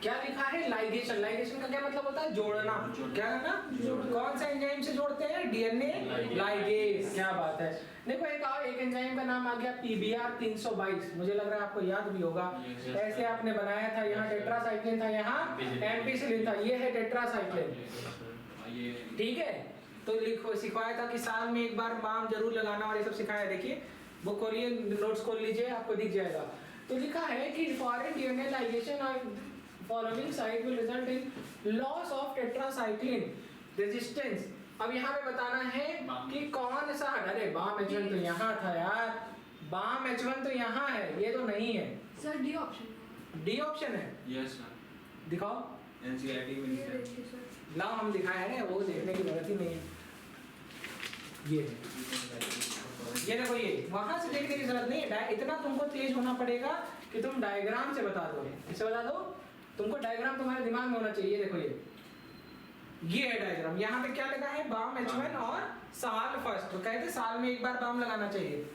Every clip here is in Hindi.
क्या लिखा है? लाइगेशन। लाइगेशन का क्या मतलब होता है? जोड़ना। क्या करना? कौन सा एंजाइम से जोड़ते हैं? DNA ligase. क्या बात है। देखो एक एंजाइम का नाम आ गया PBR 322, मुझे लग रहा है आपको याद भी होगा। ऐसे आपने बनाया था, यहाँ टेट्रासाइक्लिन था, यहाँ एम्पिसिलिन था, ये है टेट्रासाइक्लिन। ठीक है, तो लिखो सिखाया था कि साल में एक बार बाम जरूर लगाना, और ये सब सिखाया। देखिए बुक खोलिए, नोट्स खोल लीजिए, आपको दिख जाएगा। तो लिखा है कि फॉरेन डीएनए लाइगेशन और following site will result in loss of tetracycline resistance. अब यहाँ पे बताना है कि कौन सा, अरे बाम H1 तो यहाँ था यार, बाम H1 तो यहाँ है, ये तो नहीं है sir. D option. D option है? Yes sir. दिखाओ। एनसीईआरटी में लिखा है। लाओ हम दिखाए हैं, वो देखने की जरूरत ही नहीं है। ये देखो, ये वहां से देखने की जरूरत नहीं है, इतना तुमको तेज होना पड़ेगा कि तुम डायग्राम से बता दो। इससे बता दो, तुमको डायग्राम तुम्हारे दिमाग में होना चाहिए। देखो ये है डायग्राम। यहाँ पे क्या लगा है? बाम H1 और साल फर्स्ट। तो कहते साल में एक बार बाम लगाना चाहिए,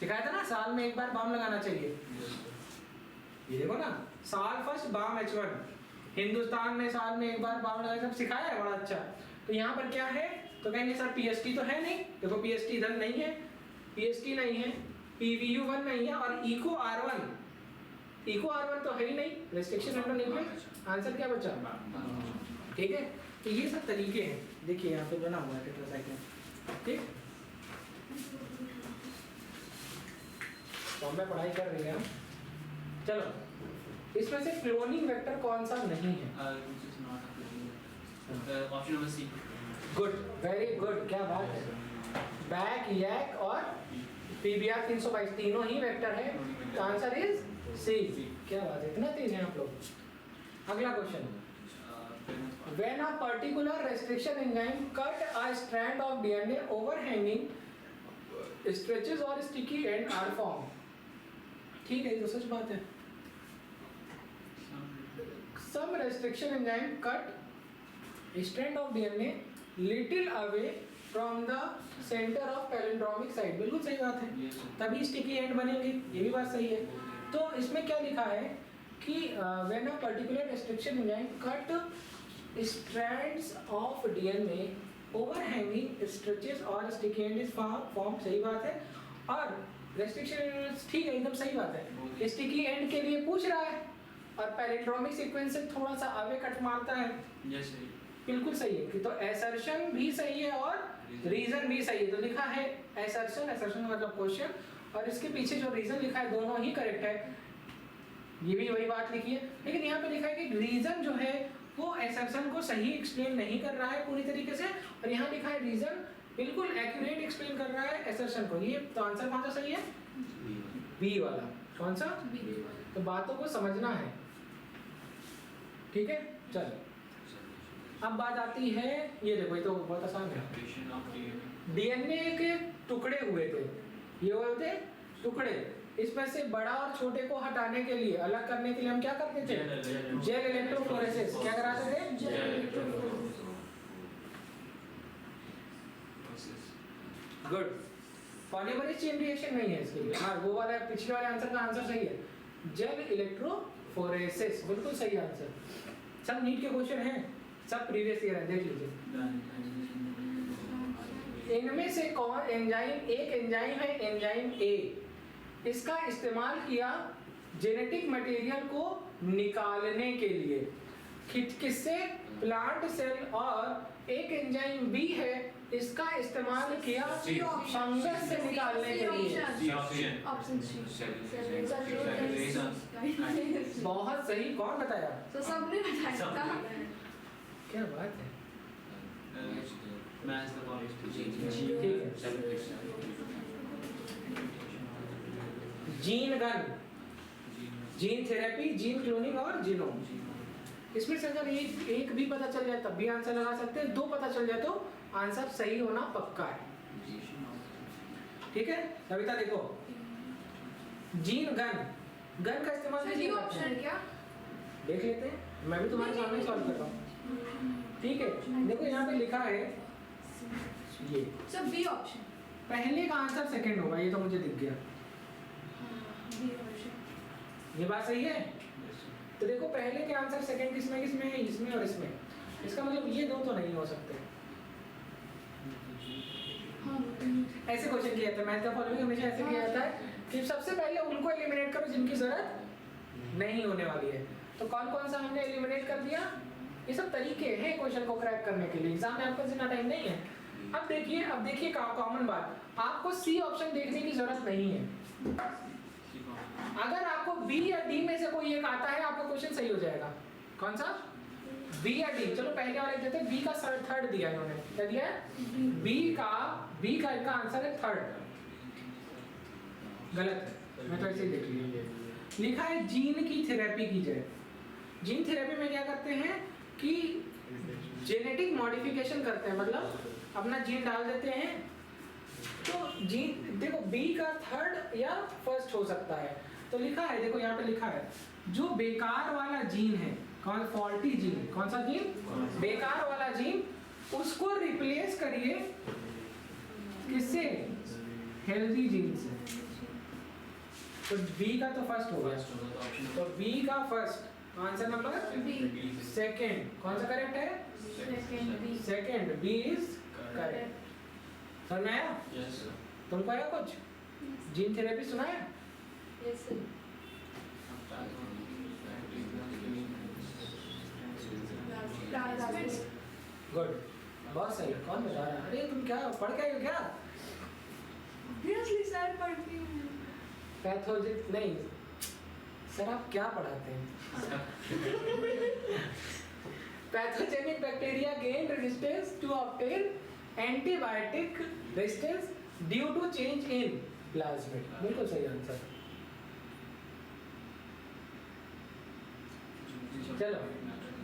सिखाया था ना, साल में एक बार बाम लगाना चाहिए। ये देखो ना, साल फर्स्ट बाम H1, हिंदुस्तान में साल में एक बार बाम लगाना, सब सिखाया है, बड़ा अच्छा। तो यहाँ पर क्या है? तो कहेंगे सर PST तो है नहीं। देखो PST इधर नहीं है, PST नहीं है, PVU1 नहीं है, और इको R1 तो है ही नहीं, रेस्ट्रिक्शन अंडर नहीं है। आंसर क्या बचा? ठीक है, तो ये सब तरीके हैं। देखिए यहाँ पे बना हुआ है टेट्रासाइक्लिन। ठीक, तो मैं पढ़ाई कर रही हैं। चलो, इसमें से क्लोनिंग वेक्टर कौन सा नहीं है? Option number C. Good, very good, क्या बात है। बैक, यैक और PBR 322 तीनों ही वेक्टर है। तो आंसर इज सी। क्या बात है, इतना तेज है आप लोग। अगला question, when a particular restriction enzyme cut a strand of DNA overhanging stretches or sticky end are formed। ठीक है, ये तो सच बात है। some restriction enzyme cut a strand of DNA little away from the center of palindromic site। बिल्कुल सही बात है, तभी स्टिकी एंड बनेंगे, ये भी बात सही है। तो इसमें क्या लिखा है कि when a particular restriction enzyme cut strands of DNA overhanging stretches or sticky end is formed। सही बात है। और restriction, ठीक है, एकदम सही बात है। स्टिकी एंड के लिए पूछ रहा है, और पैलिंड्रोमिक सीक्वेंस से थोड़ा सा आगे कट मारता है। यस सही, बिल्कुल सही है। तो एसर्शन भी सही है और रीजन भी सही है। तो लिखा है एसर्शन, एसर्शन मतलब क्वेश्चन, और इसके पीछे जो रीजन लिखा है दोनों ही करेक्ट है। ये भी वही बात लिखी है, लेकिन यहाँ पे लिखा है कि रीजन जो है वो एसर्शन को सही एक्सप्लेन नहीं कर रहा है पूरी तरीके से, और यहाँ लिखा है रीजन बिल्कुल एक्यूरेट एक्सप्लेन कर रहा है एसर्शन को। ये तो आंसर कौन सा सही है? बी वाला। कौन सा? तो बातों को समझना है। ठीक है, चलो अब बात आती है, ये देखो, ये तो बहुत आसान है। डीएनए के टुकड़े हुए थे, ये हुए थे टुकड़े। इसमें से बड़ा और छोटे को हटाने के लिए, अलग करने के लिए हम क्या करते थे? Gel electrophoresis. क्या कराते थे? गुड। पॉलीमरेज चेन रिएक्शन नहीं है इसके लिए। हाँ, वो वाला पिछले वाले आंसर का आंसर सही है, जेल इलेक्ट्रोफोरेसिस, बिल्कुल सही आंसर। सब नीट के क्वेश्चन हैं, सब प्रीवियस ईयर है, देख लीजिए। इनमें से कौन एंजाइम, एक एंजाइम है एंजाइम ए, इसका इस्तेमाल किया जेनेटिक मटेरियल को निकालने के लिए, किससे? Plant cell. और एक एंजाइम बी है, इसका इस्तेमाल किया फंगस से निकालने के लिए। ऑप्शन बहुत सही, कौन बताया? तो सबने बताया था। क्या बात है, ठीक है। Gene gun, gene therapy, gene cloning और जीनोम। इसमें से अगर एक भी पता चल जाए तब भी आंसर लगा सकते हैं, दो पता चल जाए तो आंसर सही होना पक्का है। ठीक है कविता, देखो जीन गन, गन का इस्तेमाल ऑप्शन क्या देख लेते हैं, मैं भी तुम्हारे सामने सॉल्व कर रहा हूँ। ठीक है, देखो यहाँ पे लिखा है ये सब बी ऑप्शन, पहले का आंसर सेकंड होगा, ये तो मुझे दिख गया। ये बात सही है। तो देखो पहले के आंसर सेकंड किसमें किसमें है, इसमें और इसमें। इसका मतलब ये दो तो नहीं हो सकते। हाँ ऐसे क्वेश्चन किया था मैथ का फॉलोइंग हमेशा ऐसे किया जाता है कि सबसे पहले उनको एलिमिनेट करो जिनकी जरूरत नहीं होने वाली है। तो कौन कौन सा हमने एलिमिनेट कर दिया। ये सब तरीके हैं क्वेश्चन को क्रैक करने के लिए, एग्जाम में आपका जितना टाइम नहीं है। अब देखिए कॉमन बात, आपको सी ऑप्शन देखने की जरूरत नहीं है। अगर आपको बी या डी में से कोई एक आता है आपका क्वेश्चन सही हो जाएगा। कौन सा, बी या डी। चलो पहले वाले देते हैं, बी का थर्ड दिया इन्होंने, क्या दिया है, बी का इनका आंसर है थर्ड। गलत है, मैं तो ऐसे ही देख लिया। लिखा है जीन की थेरेपी की जाए। जीन थेरेपी में क्या करते हैं कि जेनेटिक मॉडिफिकेशन करते हैं, मतलब अपना जीन डाल देते हैं। तो जीन देखो बी का थर्ड या फर्स्ट हो सकता है। तो लिखा है, देखो यहाँ पे लिखा है जो बेकार वाला जीन है, कौन, फॉल्टी जीन, कौन सा जीन, बेकार वाला जीन, उसको रिप्लेस करिए किससे, हेल्दी जीन से। तो बी का तो फर्स्ट हो गया, तो बी का फर्स्ट आंसर नंबर सेकंड। कौन सा करेक्ट है, सेकंड, बी इज करेक्ट। समझ में आया, तुमको आया कुछ, जीन थेरेपी सुना है। गुड, बहुत सही। कौन बता रहा है, अरे तुम क्या पढ़ के आए हो क्या, Obviously sir पढ़ती हूँ। पैथोलॉजी नहीं सर, आप क्या पढ़ाते हैं। Pathogenic bacteria gain resistance to obtain antibiotic resistance due to change in plasmid. बिल्कुल सही आंसर। चलो,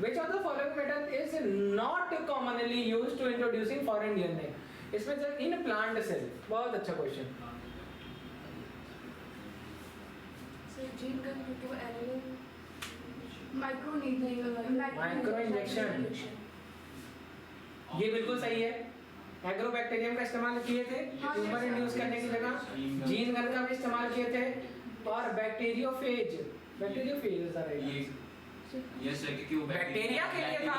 which of the following method is not commonly used to introducing foreign DNA? इसमें जो इन प्लांट सेल, बहुत अच्छा क्वेश्चन। So gene का तो एनिमल माइक्रो इंजेक्शन। ये बिल्कुल सही है। एग्रोबैक्टीरियम का इस्तेमाल किए थे ट्यूमर इंड्यूस करने की जगह, जीन गन का भी इस्तेमाल किए थे, और बैक्टीरियोफेज यस है क्योंकि वो बैक्टीरिया के लिए था।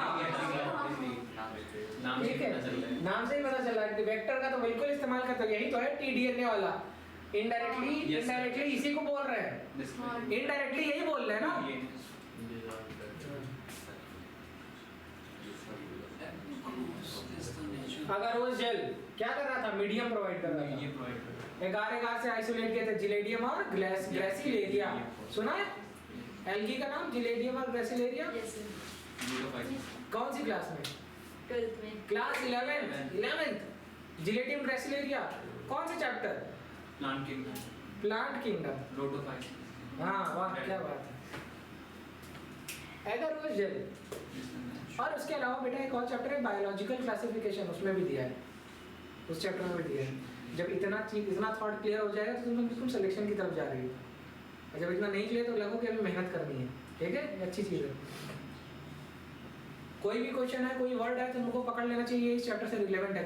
नाम ठीक है, नाम से ही पता चला कि वेक्टर का तो बिल्कुल इस्तेमाल करते हैं। यही तो है टीडीएनए वाला। इनडायरेक्टली इसी को बोल रहे हैं, इनडायरेक्टली यही बोल रहे हैं ना। अगर वो जेल क्या कर रहा था, मीडियम प्रोवाइड कर रहा था। एगार से आइसोलेट किए थे जिलेडियम और ग्रेसिलेरिया। सुना है एल्गी का नाम, जिलेडियम और ग्रेसिलेरिया। कौन सी क्लास में, 12th में, क्लास 11th। जिलेडियम ग्रेसिलेरिया कौन से चैप्टर, प्लांट किंगडम, प्रोटोफाइट। हाँ वाह, क्या बात है। एगर वो जेल, और उसके अलावा बेटा एक और चैप्टर है बायोलॉजिकल क्लासिफिकेशन, उसमें भी दिया है, उस चैप्टर में भी दिया है। जब इतना थॉट क्लियर हो जाएगा तो तुम सिलेक्शन की तरफ जा रही हो, और जब इतना नहीं क्लियर तो लगो कि अभी मेहनत करनी है। ठीक है, ये अच्छी चीज़ है। कोई भी क्वेश्चन है, कोई वर्ड है, तो तुमको पकड़ लेना चाहिए इस चैप्टर से रिलेवेंट है,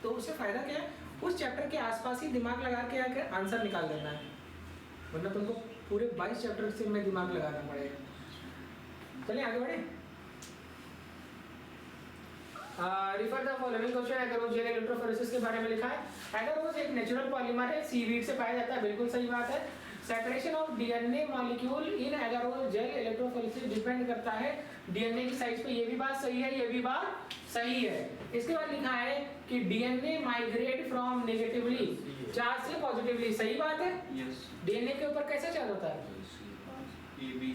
तो उससे फायदा क्या है, उस चैप्टर के आसपास ही दिमाग लगा के आकर आंसर निकाल लेना है, वरना तुमको पूरे 22 चैप्टर से में दिमाग लगाना पड़ेगा। चलिए आगे बढ़े। Refer the following question. Agarose gel electrophoresis के बारे में लिखा है। एगारोज एक नेचुरल पॉलीमर है, सीवीड से पाया जाता है, बिल्कुल सही बात है। Separation of DNA molecule in agarose gel electrophoresis depend करता है डीएनए की साइज पे। ये भी बात सही है, ये भी बात सही है। इसके बाद लिखा है कि DNA migrate from negatively charge से पॉजिटिवली। सही बात है। डीएनए के ऊपर कैसे चार्ज होता है,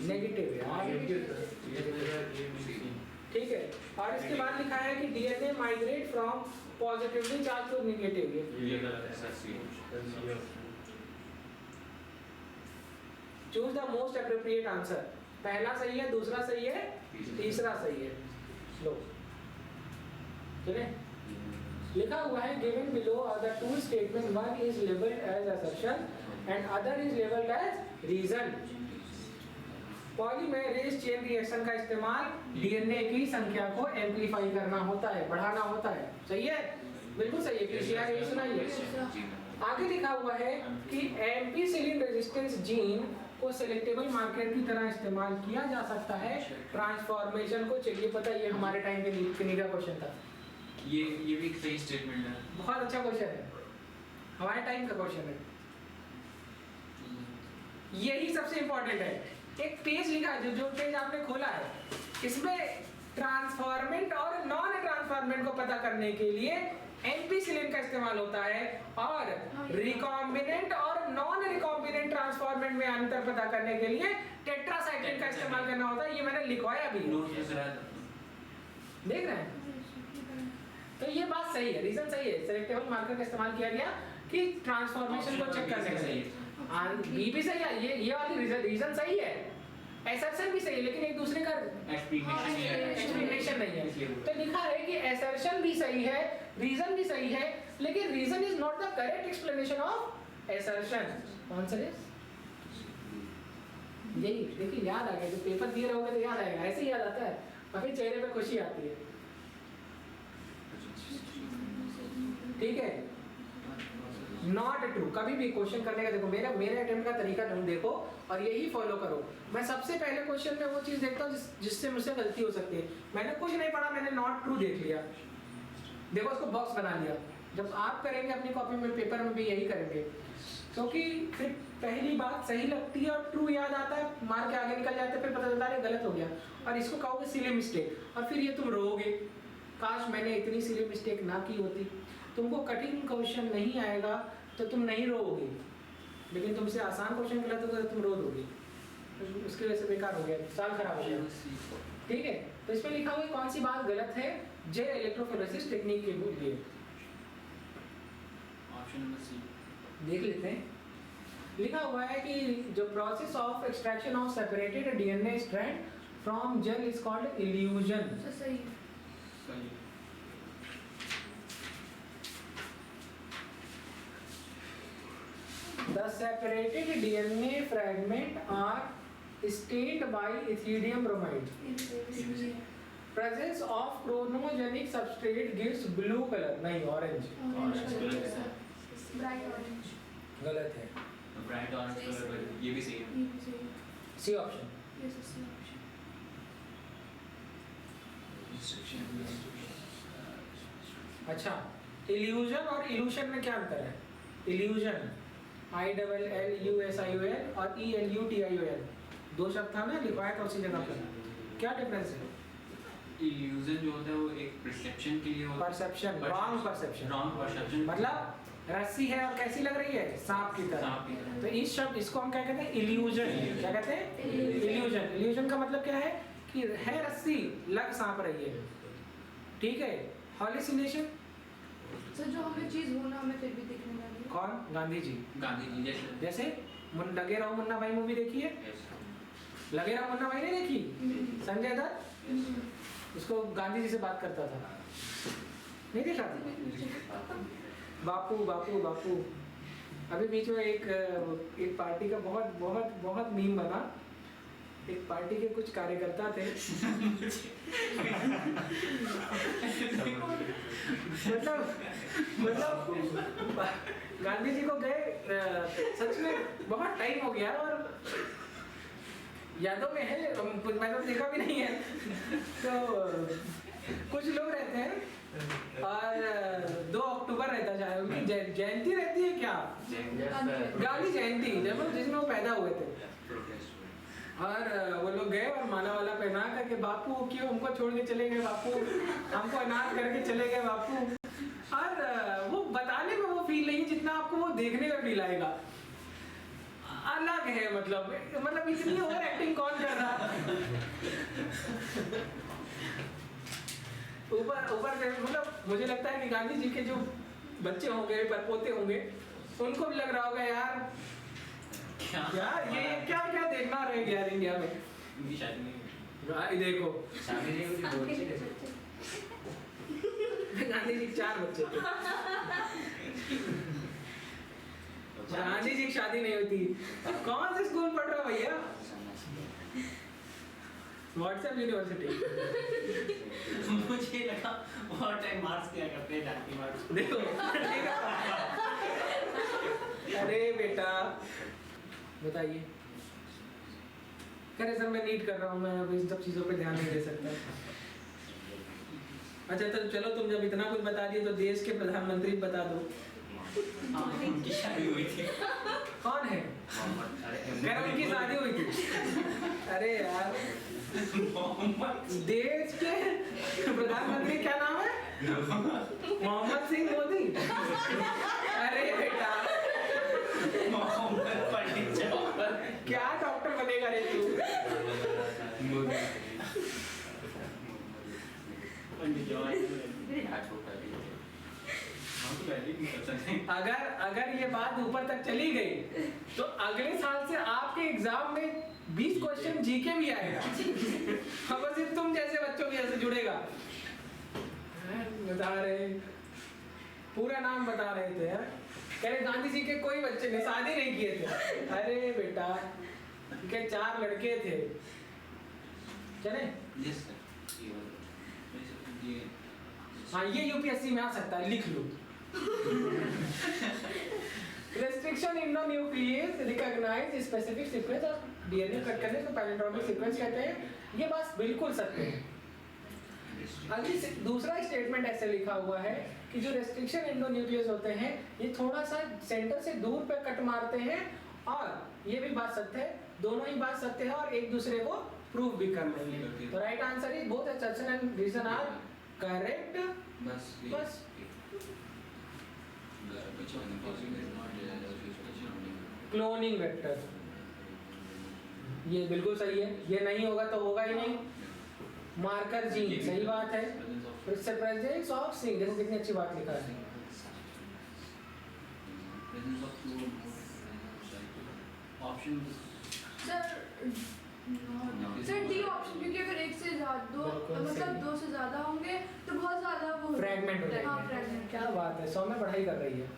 नेगेटिव यार, ठीक है। और इसके बाद लिखा है कि DNA migrate from positively charge to negatively. Choose the most appropriate answer. पहला सही है, दूसरा सही है, तीसरा सही है। लो चले, लिखा हुआ है given below are the two statement, one is labelled as assertion and other is labelled as reason. Polymerase chain reaction का इस्तेमाल डीएनए की संख्या को एम्पलीफाई करना होता है, बढ़ाना होता है। सही है, बिल्कुल सही है। पीसीआर यही सुनाइए। आगे लिखा हुआ है कि एम्पीसिलिन रेजिस्टेंस जीन को सिलेक्टेबल मार्कर की तरह इस्तेमाल किया जा सकता है ट्रांसफॉर्मेशन को। चलिए पता है, ये हमारे टाइम के नीट का क्वेश्चन था। ये भी एक सही स्टेटमेंट है। बहुत अच्छा क्वेश्चन है, हमारे टाइम का क्वेश्चन है। यही सबसे इंपॉर्टेंट है। एक पेज लिखा है, जो पेज आपने खोला है, इसमें ट्रांसफॉर्मेंट और नॉन ट्रांसफॉर्मेंट को पता करने के लिए एम्पिसिलिन का इस्तेमाल होता है, और रिकॉम्बिनेंट और नॉन रिकॉम्बिनेंट ट्रांसफॉर्मेंट में अंतर पता करने के लिए टेट्रासाइक्लिन का इस्तेमाल करना होता है। ये मैंने लिखवाया भी है, देख रहे हैं। तो ये बात सही है, रीजन सही है, सिलेक्टेबल मार्कर का इस्तेमाल किया गया कि ट्रांसफॉर्मेशन को चेक करने के लिए। बी भी सही है, ये वाली रीजन सही है, एसर्शन भी सही है, लेकिन एक दूसरे का एक्सप्लेनेशन नहीं है। तो लिखा है कि एसर्शन भी सही है, रीजन भी सही है, लेकिन reason is not the correct explanation of assertion. Answer is यही। देखिए याद आ गया, जो पेपर दिए रहोगे तो याद आएगा, ऐसे ही याद आता है, बाकी चेहरे पे खुशी आती है। ठीक है, नॉट ट्रू। कभी भी क्वेश्चन करने का देखो, मेरे अटेम्प्ट का तरीका तुम देखो और यही फॉलो करो। मैं सबसे पहले क्वेश्चन में वो चीज देखता हूँ जिससे मुझसे गलती हो सकती है। मैंने कुछ नहीं पढ़ा, मैंने नॉट ट्रू देख लिया, देखो उसको बॉक्स बना लिया। जब आप करेंगे अपनी कॉपी में, पेपर में भी यही करेंगे, क्योंकि फिर पहली बात सही लगती है और ट्रू याद आता है, मार के आगे निकल जाते, फिर पता चलता है गलत हो गया, और इसको कहोगे सिली मिस्टेक, और फिर ये तुम रोओगे, काश मैंने इतनी सिली मिस्टेक ना की होती। तुमको कठिन क्वेश्चन नहीं आएगा तो तुम नहीं रोओगे, लेकिन तुमसे आसान क्वेश्चन गलत होगा तो तुम रो दोगे, उसकी वजह से बेकार हो गया, साल खराब हो गया। ठीक है, तो इसमें लिखा हुआ है कौन सी बात गलत है जेल इलेक्ट्रोफोरेसिस टेक्निक के लिए। ऑप्शन नंबर सी देख लेते हैं। लिखा हुआ है कि जो process of extraction of separated DNA strand from gel is called elution. सही। The separated DNA fragment are stained by ethidium bromide. Presence of chronogenic substrate gives blue color. नहीं, orange. ब्राइट ऑरेंज गलत है। ब्राइट ऑरेंज कलर पर ये भी सही है। C option. अच्छा, इल्यूजन और इल्यूशन में क्या अंतर है? इल्यूजन ILLUSION और ELUTION, दो शब्द था ना, लिखवाया था उसी जगह पर। क्या डिफरेंस है? इल्यूजन जो होता है वो एक परसेप्शन के लिए होता है। Perception, wrong perception. Wrong perception मतलब रस्सी है और कैसी लग रही है? सांप की तरह। सांप की तरह। तो इस शब्द, इसको हम क्या कहते हैं? इल्यूजन। क्या कहते हैं? इल्यूजन। इल्यूजन का मतलब क्या है कि है रस्सी, लग सांप रही है। ठीक है। हॉल्यूसिनेशन, सर जो हमें चीज होना हमें फिर भी दिखने वाली है। कौन? गांधी जी। गांधी जी जैसे लगे रहो मुन्ना भाई मूवी देखी है? लगे रहो मुन्ना भाई नहीं देखी? संजय दत्त उसको गांधी जी से बात करता था, नहीं देखा था? बापू बापू बापू। अभी बीच में एक पार्टी का बहुत बहुत बहुत मीम बना। एक पार्टी के कुछ कार्यकर्ता थे मतलब गांधी जी को गए, सच में बहुत टाइम हो गया और यादों में है, मैंने तो देखा भी नहीं है। तो कुछ लोग रहते हैं और 2 अक्टूबर रहता शायद, उनकी जयंती रहती है क्या? गांधी जयंती, जब जिसमें वो पैदा हुए थे। और वो लोग गए और माला वाला पहना करके, बापू क्यों हमको छोड़ के चले गए बापू, हमको अनाथ करके चले गए बापू। और वो बताने में वो फील नहीं जितना आपको वो देखने का फील आएगा। अलग है, मतलब इतनी ओवर एक्टिंग कौन कर रहा? ऊपर से मतलब मुझे लगता है कि गांधी जी के जो बच्चे होंगे, परपोते होंगे, उनको भी लग रहा होगा यार यार ये क्या क्या देखना रह गया इंडिया में। इनकी शादी नहीं देखो शादी नहीं हुई, बहुत सी गांधी जी 4 बच्चे थे। गांधी जी की शादी नहीं हुई थी। कौन से स्कूल पढ़ रहा भैया? WhatsApp university. मुझे लगा बहुत टाइम मार्क्स किया करते हैं, डांटी मार्क्स। देखो अरे बेटा बताइए, कह रहे सर मैं नीट कर रहा हूँ, मैं अभी इन सब चीज़ों पे ध्यान नहीं दे सकता। अच्छा तो चलो तुम जब इतना कुछ बता दिए तो देश के प्रधानमंत्री बता दो। हाँ, उनकी शादी हुई थी। कौन है? कह रहा उनकी शादी हुई थी। अरे यार देश के प्रधानमंत्री क्या नाम है? मोहम्मद सिंह मोदी। अरे बेटा मोहम्मद पंडित जवाहर। क्या डॉक्टर बनेगा रे तू? पंडित जवाहर। हाँ तो पहले भी कर सकते हैं। अगर ये बात ऊपर तक चली गई तो अगले साल से आपके एग्जाम में 20 क्वेश्चन जीके भी आएगा। अब सिर्फ तुम जैसे बच्चों की ऐसे जुड़ेगा। बता रहे पूरा नाम बता रहे थे यार, कह रहे गांधी जी के कोई बच्चे ने शादी नहीं किए थे। अरे बेटा के 4 लड़के थे। चले हाँ ये यूपीएससी में आ सकता है, लिख लो। Restriction endonuclease recognize specific sequence of DNA cut करने को पैलिंड्रोमिक सीक्वेंस कहते हैं। ये बात बिल्कुल सत्य है। अगली दूसरा स्टेटमेंट ऐसे लिखा हुआ है कि जो रेस्ट्रिक्शन एंडोन्यूक्लियस होते हैं ये थोड़ा सा सेंटर से दूर पे कट मारते हैं, और ये भी बात सत्य है, दोनों ही बात सत्य है और एक दूसरे को प्रूव भी कर लेंगे। तो right answer is both assertion and reason are correct. बस क्लोनिंग वेक्टर ये बिल्कुल सही है, ये नहीं होगा तो होगा ही नहीं। मार्कर जीन सही बात है। प्रेजेंस ऑफ सिंग, देखो कितनी अच्छी बात लिखा है। ऑप्शन सर डी ऑप्शन, क्योंकि अगर एक से ज्यादा दो मतलब 2 से ज्यादा होंगे तो बहुत ज्यादा वो फ्रैगमेंट हो जाएंगे। हाँ, फ्रैगमेंट। क्या बात है, 100 में पढ़ाई कर रही है।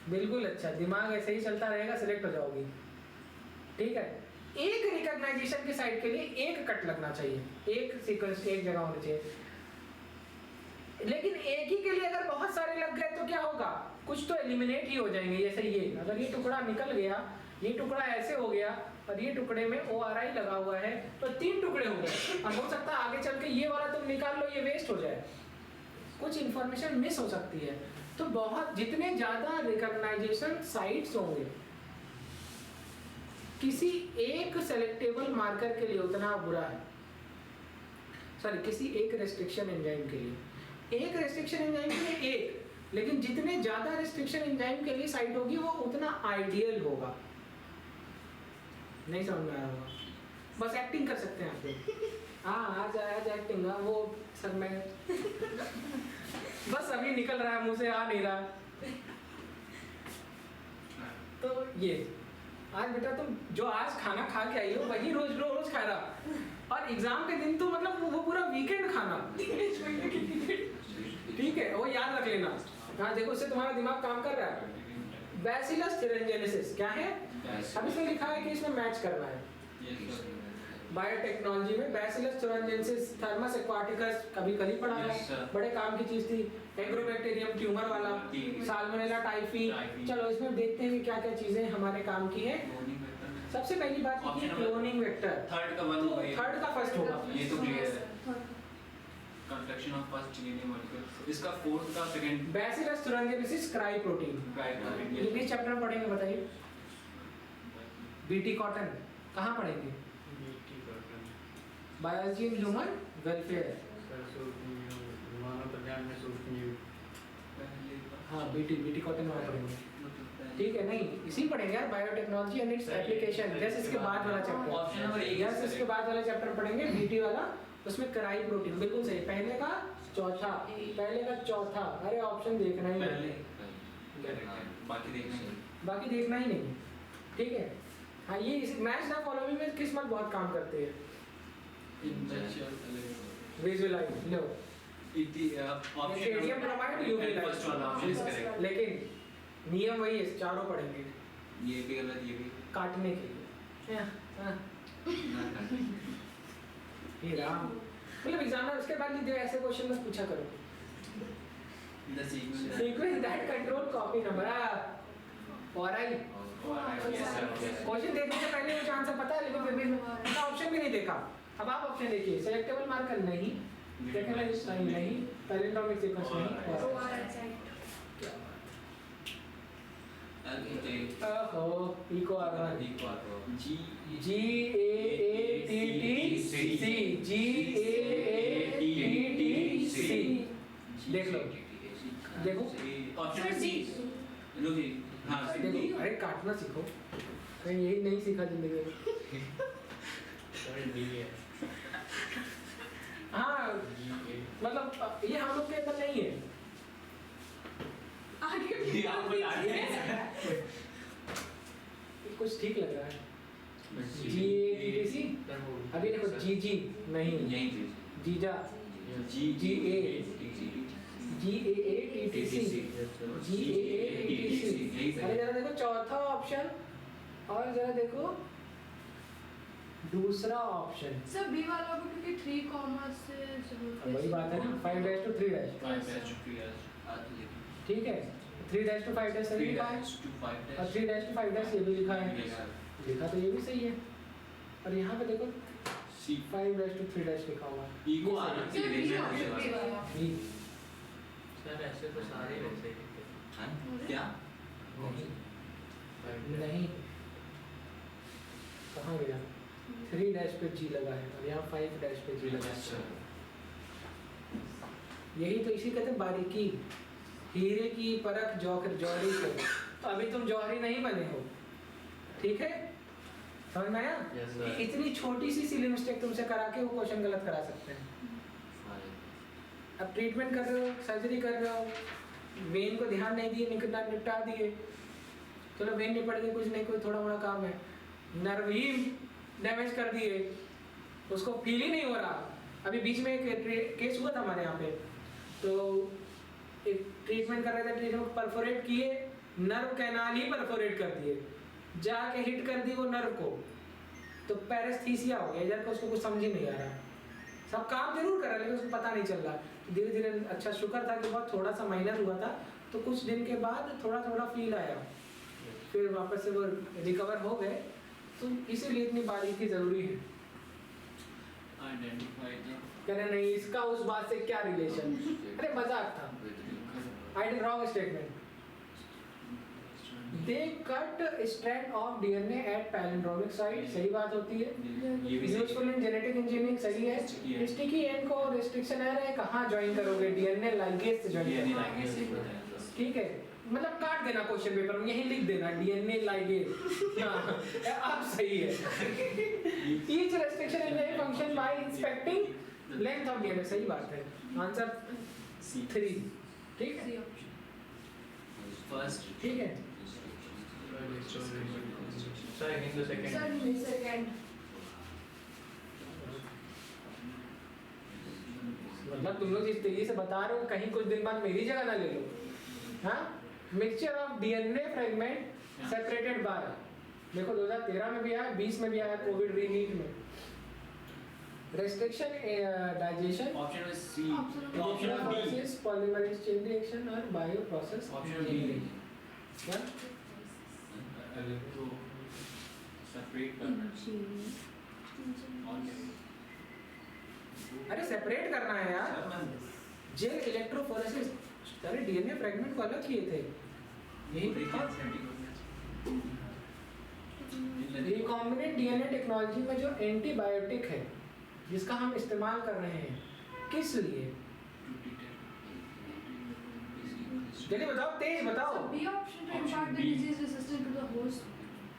बिल्कुल अच्छा, दिमाग ऐसे ही चलता रहेगा, सिलेक्ट हो जाओगी। ठीक है, एक रिकॉग्नाइजेशन के साइड के लिए एक कट लगना चाहिए, एक सीक्वेंस एक जगह होना चाहिए। लेकिन एक ही के लिए अगर बहुत सारे लग गए तो क्या होगा, कुछ तो एलिमिनेट ही हो जाएंगे। जैसे ये अगर ये टुकड़ा निकल गया, ये टुकड़ा ऐसे हो गया और ये टुकड़े में ORI लगा हुआ है तो 3 टुकड़े हो गए। और हो सकता है आगे चल के ये वाला तुम निकाल लो, ये वेस्ट हो जाए, कुछ इंफॉर्मेशन मिस हो सकती है। तो बहुत जितने ज्यादा रिकॉग्नाइजेशन साइट्स होंगे किसी एक सेलेक्टेबल मार्कर के लिए उतना बुरा है। सॉरी, किसी एक रेस्ट्रिक्शन एंजाइम के लिए, एक रेस्ट्रिक्शन एंजाइम के लिए एक, लेकिन जितने ज्यादा रेस्ट्रिक्शन एंजाइम के लिए साइट होगी वो उतना आइडियल होगा। नहीं समझ में आया होगा, बस एक्टिंग कर सकते हैं आप लोग। हाँ आज एक्टिंग, वो सर मैं बस अभी निकल रहा है मुंह से, आ नहीं रहा। तो ये आज बेटा तुम जो आज खाना खा के आई हो वही रोज रोज खा रहा, और एग्जाम के दिन तो मतलब वो पूरा वीकेंड खाना। ठीक है, वो याद रख लेना। हाँ देखो, उससे तुम्हारा दिमाग काम कर रहा है। बैसिलस थुरिनजेनेसिस क्या है? अब इसमें लिखा है कि इसमें मैच करना है। बायोटेक्नोलॉजी में बैसिलस थुरिनजेनेसिस, थर्मस एक्वाटिकस कभी कल ही पढ़ा है, बड़े काम की चीज थी। एग्रोबैक्टीरियम ट्यूमर वाला, साल्मोनेला टाइफी। चलो इसमें देखते हैं कि क्या क्या चीजें हमारे काम की है। सबसे पहली बात ये क्लोनिंग वेक्टर, थर्ड का 1 होगा, थर्ड का फर्स्ट होगा, ये तो क्लियर है। Construction of first DNA molecule, इसका फोर्थ का second bacillus thuringiensis cry protein. ये भी चैप्टर पढ़ेंगे, बताइए। बीटी कॉटन कहाँ पढ़ेंगे? Biology in human welfare. हाँ बीटी कॉटन वहाँ पढ़ेंगे। ठीक है, नहीं इसी पढ़ेंगे यार, बायोटेक्नोलॉजी एंड इट्स एप्लीकेशन। जैसे इसके बाद वाला चैप्टर, ऑप्शन नंबर 1 जैसे इसके बाद वाला चैप्टर पढ़ेंगे बीटी वाला, उसमें कराई प्रोटीन। बिल्कुल सही, पहले का चौथा, पहले का चौथा। अरे ऑप्शन देखना ही नहीं, बाकी देखना ही नहीं। ठीक है, हाँ ये मैच द फॉलोइंग में किस्मत बहुत काम करते हैं। विजुअलाइज लो, स्टेडियम प्रोवाइड यूवी लाइट, लेकिन नियम वही है, चारों पढ़ेंगे। ये भी गलत, ये भी काटने के लिए। ये राम, मतलब एग्जामिनर उसके बाद जो ऐसे क्वेश्चन में पूछा करो। Sequence that control copy number. और आई क्वेश्चन देखने से पहले मुझे आंसर पता है, लेकिन फिर भी मैं ऑप्शन भी नहीं देखा। अब आप ऑप्शन देखिए, सेलेक्टेबल मार्कर नहीं, टेक्नोलॉजी साइन नहीं, पैलिंड्रोमिक सीक्वेंस नहीं, ओहो Eco R G A A T T C G A A T T C. देख लो, देखो ऑप्शन सी। रुकिए, हाँ देखो, अरे काटना सीखो, कहीं यही नहीं सीखा जिंदगी में। हाँ मतलब ये हम लोग के अंदर नहीं है। आगे ये आप बता रहे कुछ ठीक लग रहा है। जी ए टी टी सी, अभी देखो जी जी नहीं, यही जीजा G G A G A T T C G A T T C. अरे जरा देखो चौथा ऑप्शन, और जरा देखो दूसरा ऑप्शन। सर बी वाला को क्योंकि 3 कॉमा से वही बात है ना, 5 डैश टू 3 डैश, ठीक है। 3 डैश टू 5 डैश सही लिखा है, और 3 डैश टू 5 डैश ये भी लिखा है, लिखा तो ये भी सही है। और यहाँ पे देखो 5 डैश टू 3 डैश लिखा हुआ है। इको आना चाहिए। सर ऐसे तो सारे वैसे ही लिखते हैं। क्या नहीं, कहाँ गया? 3 डैश पे जी लगा है, और यहाँ 5 डैश पे जी लगा है। यही तो इसी कहते हैं बारीकी, हीरे की परख जौहरी से। तो अभी तुम जौहरी नहीं बने हो, ठीक है, समझ में आया? Yes, sir. इतनी छोटी सी सिली मिस्टेक तुमसे करा के वो क्वेश्चन गलत करा सकते हैं। अब ट्रीटमेंट कर रहे हो, सर्जरी कर रहे हो, वेन को ध्यान नहीं दिए, निपटा दिए, चलो वेन निपट गई, कुछ नहीं, कोई थोड़ा मोड़ा काम है, नर्व ही डैमेज कर दिए, उसको फील ही नहीं हो रहा। अभी बीच में एक केस हुआ था हमारे यहाँ पे, तो एक ट्रीटमेंट कर रहे थे, ट्रीटमेंट परफोरेट किए, नर्व कैनाल ही परफोरेट कर दिए, जाके हिट कर दी वो नर्व को, तो पैरेस्थीसिया हो गया। इधर को उसको कुछ समझ ही नहीं आ रहा, सब काम जरूर कर रहा है लेकिन उसको पता नहीं चल रहा। धीरे धीरे, अच्छा शुक्र था कि बहुत थोड़ा सा माइनर हुआ था, तो कुछ दिन के बाद थोड़ा थोड़ा फील आया, फिर वापस से वो रिकवर हो गए। तो इसीलिए इतनी बारीकी जरूरी है। कह रहे नहीं इसका उस बात से क्या रिलेशन, अरे मजाक था, I did wrong statement. They cut strand of DNA at palindromic site, सही बात होती है। यूजफुल इन जेनेटिक इंजीनियरिंग, सही है। स्टिकी एंड को रिस्ट्रिक्शन है, कहाँ ज्वाइन करोगे? डीएनए लाइगेज से ज्वाइन करोगे, ठीक है। मतलब काट देना क्वेश्चन पेपर में, यही लिख देना डीएनए लाइगेज, अब सही है। Each restriction in the function by inspecting length of DNA, सही बात है। आंसर 3, ठीक है, फर्स्ट ठीक है। Sir in the second sir second मतलब तुम लोग जिस तेजी से बता रहे हो, कहीं कुछ दिन बाद मेरी जगह ना ले लो। हाँ, mixture of DNA fragment separated by, देखो 2013 में भी आया, 20 में भी आया, कोविड रीनीट में। रेस्ट्रिक्शन डाइजेशन, ऑप्शन है C, option B, polymerase chain reaction और बायो प्रोसेस। Option B. क्या तो सेपरेट करना है। अरे सेपरेट करना है यार, जेल इलेक्ट्रोफोरेसिस, अरे डीएनए फ्रेगमेंट को अलग किए थे, यही था। रिकॉम्बिनेंट डीएनए टेक्नोलॉजी में जो एंटीबायोटिक है जिसका हम इस्तेमाल कर रहे हैं, किस लिए? जल्दी बताओ, तेज बताओ। B option to impart the disease resistant to the host,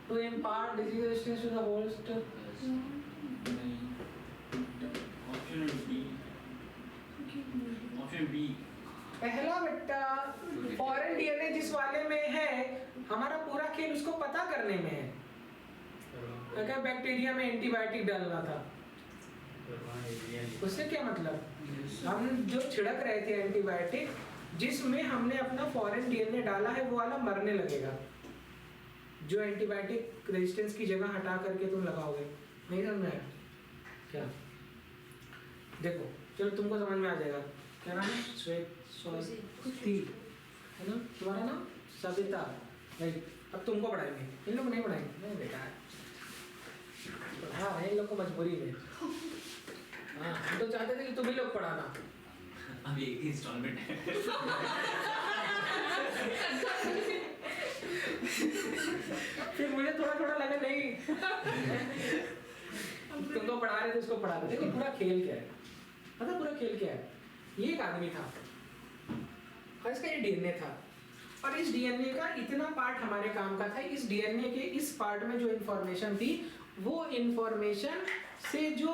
to impart disease resistance to the host. Option B, option B. पहला बेटा, फॉरेन डीएनए जिस वाले में है, हमारा पूरा खेल उसको पता करने में है। अगर बैक्टीरिया में एंटीबायोटिक डालना था, उससे क्या मतलब? हम जो छिड़क रहे थे एंटीबायोटिक, जिसमें हमने अपना फॉरेन डीएनए डाला है, वो वाला मरने लगेगा। जो एंटीबायोटिक रेजिस्टेंस की जगह हटा करके तुम लगाओगे, नहीं समझ में आया क्या? देखो चलो तुमको समझ में आ जाएगा। क्या नाम है? श्वेत, है ना तुम्हारा नाम? सविता, राइट। अब तुमको पढ़ाएंगे, इन लोग नहीं पढ़ाएंगे, नहीं बेटा पढ़ा रहे इन लोग को मजबूरी में। हाँ हम तो चाहते थे कि तुम ही लोग पढ़ाना। अभी एक ही इंस्टॉलमेंट है। फिर मुझे थोड़ा थोड़ा लगा नहीं तुमको पढ़ा रहे थे उसको पढ़ा रहे थे। लेकिन पूरा खेल क्या है पता, पूरा खेल क्या है, ये एक आदमी था और इसका ये डीएनए था, और इस डीएनए का इतना पार्ट हमारे काम का था। इस डीएनए के इस पार्ट में जो इंफॉर्मेशन थी वो इंफॉर्मेशन से जो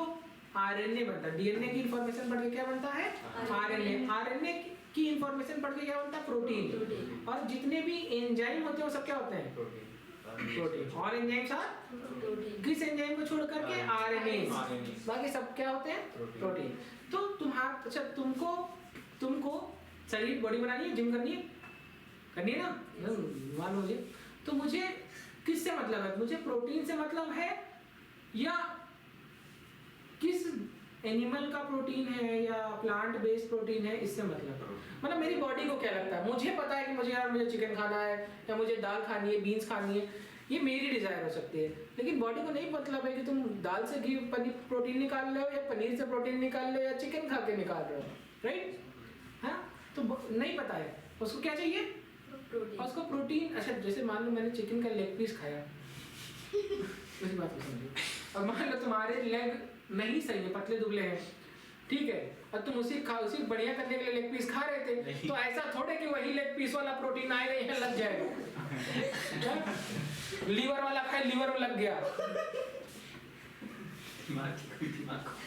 आरएनए बनता है, डीएनए की इंफॉर्मेशन पढ़ के क्या बनता है आरएनए, आरएनए की इंफॉर्मेशन पढ़ के क्या बनता है प्रोटीन, और जितने भी एंजाइम होते हैं वो सब क्या होते हैं प्रोटीन। और एंजाइम साथ किस एंजाइम को छोड़ करके आरएनए, बाकी सब क्या होते हैं प्रोटीन। तो तुम्हारा अच्छा तुमको शरीर बॉडी बनानी है, जिम करनी है ना, मान लो। तो मुझे किससे मतलब है, मुझे प्रोटीन से मतलब है या किस एनिमल का प्रोटीन है या प्लांट बेस्ड प्रोटीन है, इससे मतलब मेरी बॉडी को क्या लगता है, मुझे पता है कि मुझे चिकन खाना है या मुझे दाल खानी है, बीन्स खानी है, ये मेरी डिजायर हो सकती है। लेकिन बॉडी को नहीं मतलब है कि तुम दाल से घी पनीर प्रोटीन निकाल रहे हो या पनीर से प्रोटीन निकाल रहे हो या चिकन खा के निकाल रहे हो, राइट। हाँ तो नहीं पता है उसको क्या चाहिए और उसको प्रोटीन। अच्छा जैसे मान लो मैंने चिकन का लेग पीस खाया उसी बात को समझिए, और मान लो तुम्हारे लेग नहीं सही है, पतले दुबले हैं, ठीक है, और तुम उसी बढ़िया करने के लिए लेग पीस खा रहे थे, तो ऐसा थोड़े कि वही लेग पीस वाला प्रोटीन आएगा यहाँ लग जाएगा। लीवर वाला खाए लीवर में लग गया।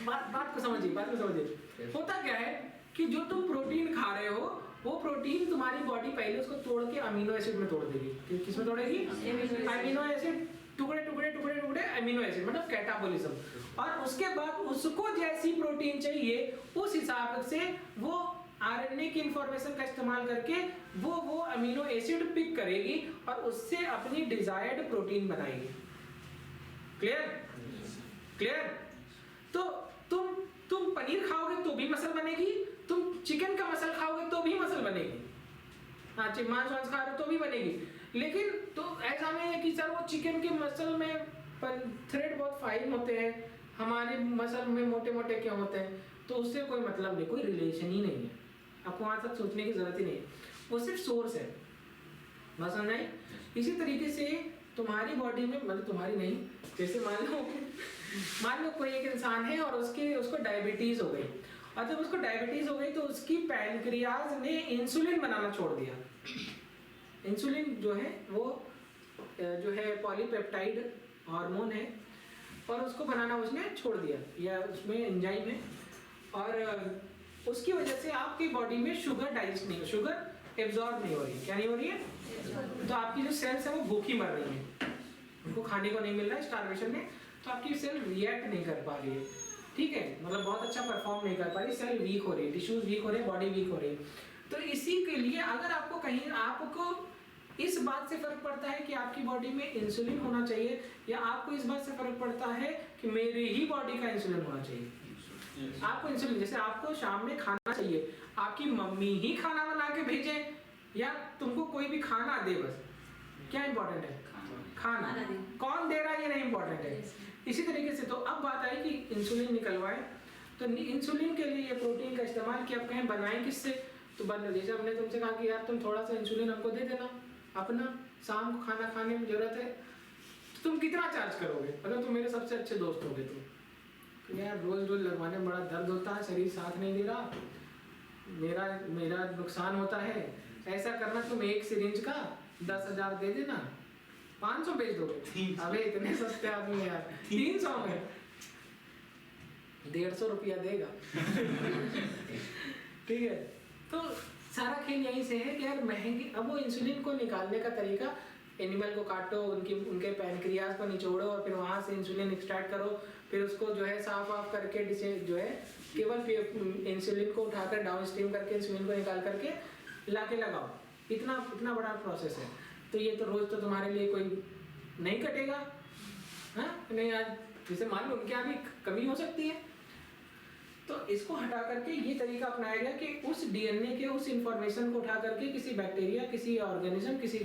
बात को समझिए। होता क्या है कि जो तुम प्रोटीन खा रहे हो वो प्रोटीन तुम्हारी बॉडी पहले उसको तोड़ के अमीनो एसिड में तोड़ देगी। किसमें तोड़ेगी? अमीनो एसिड, टुकड़े अमीनो एसिड, मतलब कैटाबॉलिज्म। और उसके बाद उसको जैसी प्रोटीन चाहिए उस हिसाब से वो आरएनए की इंफॉर्मेशन का इस्तेमाल करके वो अमीनो एसिड पिक करेगी और उससे अपनी डिजायर्ड प्रोटीन बनाएगी। क्लियर? तो तुम पनीर खाओगे तो भी मसल बनेगी, तुम चिकन का मसल खाओगे तो भी मसल बनेगी, हाँ मांस खा रहे हो तो भी बनेगी। लेकिन तो ऐसा नहीं है कि सर वो चिकन के मसल में थ्रेड बहुत फाइन होते हैं, हमारे मसल में मोटे मोटे क्यों होते हैं, तो उससे कोई मतलब नहीं, कोई रिलेशन ही नहीं है। आपको वहाँ तक सोचने की जरूरत ही नहीं है, वो सिर्फ सोर्स है, बात समझ आई? इसी तरीके से तुम्हारी बॉडी में, मतलब तुम्हारी नहीं, जैसे मान लो कोई एक इंसान है और उसको डायबिटीज हो गई, और जब उसको डायबिटीज हो गई तो उसकी पैनक्रियाज ने इंसुलिन बनाना छोड़ दिया। इंसुलिन जो है वो जो है पॉलीपेप्टाइड हार्मोन है, और उसको बनाना उसने छोड़ दिया, या उसमें एंजाइम है, और उसकी वजह से आपकी बॉडी में शुगर डाइजेस्ट नहीं, शुगर एब्जॉर्ब नहीं हो रही। क्या नहीं हो रही है? तो आपकी जो सेल्स है वो भूखी मर रही है, उनको खाने को नहीं मिल रहा है स्टार्वेशन में, तो आपकी सेल रिएक्ट नहीं कर पा रही है, ठीक है, मतलब बहुत अच्छा परफॉर्म नहीं कर पा रही, सेल वीक हो रही है, टिश्यूज वीक हो रहे हैं, बॉडी वीक हो रही है। तो इसी के लिए अगर आपको कहीं आपको इस बात से फर्क पड़ता है कि आपकी बॉडी में इंसुलिन होना चाहिए, या आपको इस बात से फर्क पड़ता है कि मेरी ही बॉडी का इंसुलिन होना चाहिए। आपको इंसुलिन, जैसे आपको शाम में खाना चाहिए, आपकी मम्मी ही खाना बना के भेजे या तुमको कोई भी खाना दे, बस क्या इंपॉर्टेंट है? खाना कौन दे रहा है ये नहीं इंपॉर्टेंट है। इसी तरीके से तो अब बात आई कि इंसुलिन निकलवाए, तो इंसुलिन के लिए ये प्रोटीन का इस्तेमाल किया, अब कहें बनाए किससे, तो बन, जैसे हमने तुमसे कहा कि यार तुम थोड़ा सा इंसुलिन हमको दे देना, अपना शाम को खाना खाने में जरूरत है, तो तुम कितना चार्ज करोगे? अगर तुम मेरे सबसे अच्छे दोस्त होगे तो यार रोज लगवाने में बड़ा दर्द होता है, शरीर साथ नहीं दे रहा, मेरा नुकसान होता है, ऐसा करना तुम एक सिरिंज का 10,000 दे देना, 500 बेच दोगे। अबे इतने सस्ते आदमी है यार, 300 में 150 रुपया देगा। ठीक है, तो सारा खेल यहीं से है कि यार महंगी, अब वो इंसुलिन को निकालने का तरीका, एनिमल को काटो, उनके पैनक्रियाज को निचोड़ो और फिर वहाँ से इंसुलिन एक्सट्रैक्ट करो, फिर उसको जो है साफ करके जो है केवल इंसुलिन को उठाकर डाउन स्ट्रीम करके इंसुलिन को निकाल करके लाके लगाओ, इतना बड़ा प्रोसेस है। तो ये तो रोज तो तुम्हारे लिए कोई नहीं कटेगा, हाँ नहीं, आज जैसे मान लो उनके यहाँ भी कमी हो सकती है, तो इसको हटा करके ये तरीका अपनाया गया कि उस डीएनए के उस इंफॉर्मेशन को उठा करके किसी बैक्टीरिया, किसी ऑर्गेनिज्म, किसी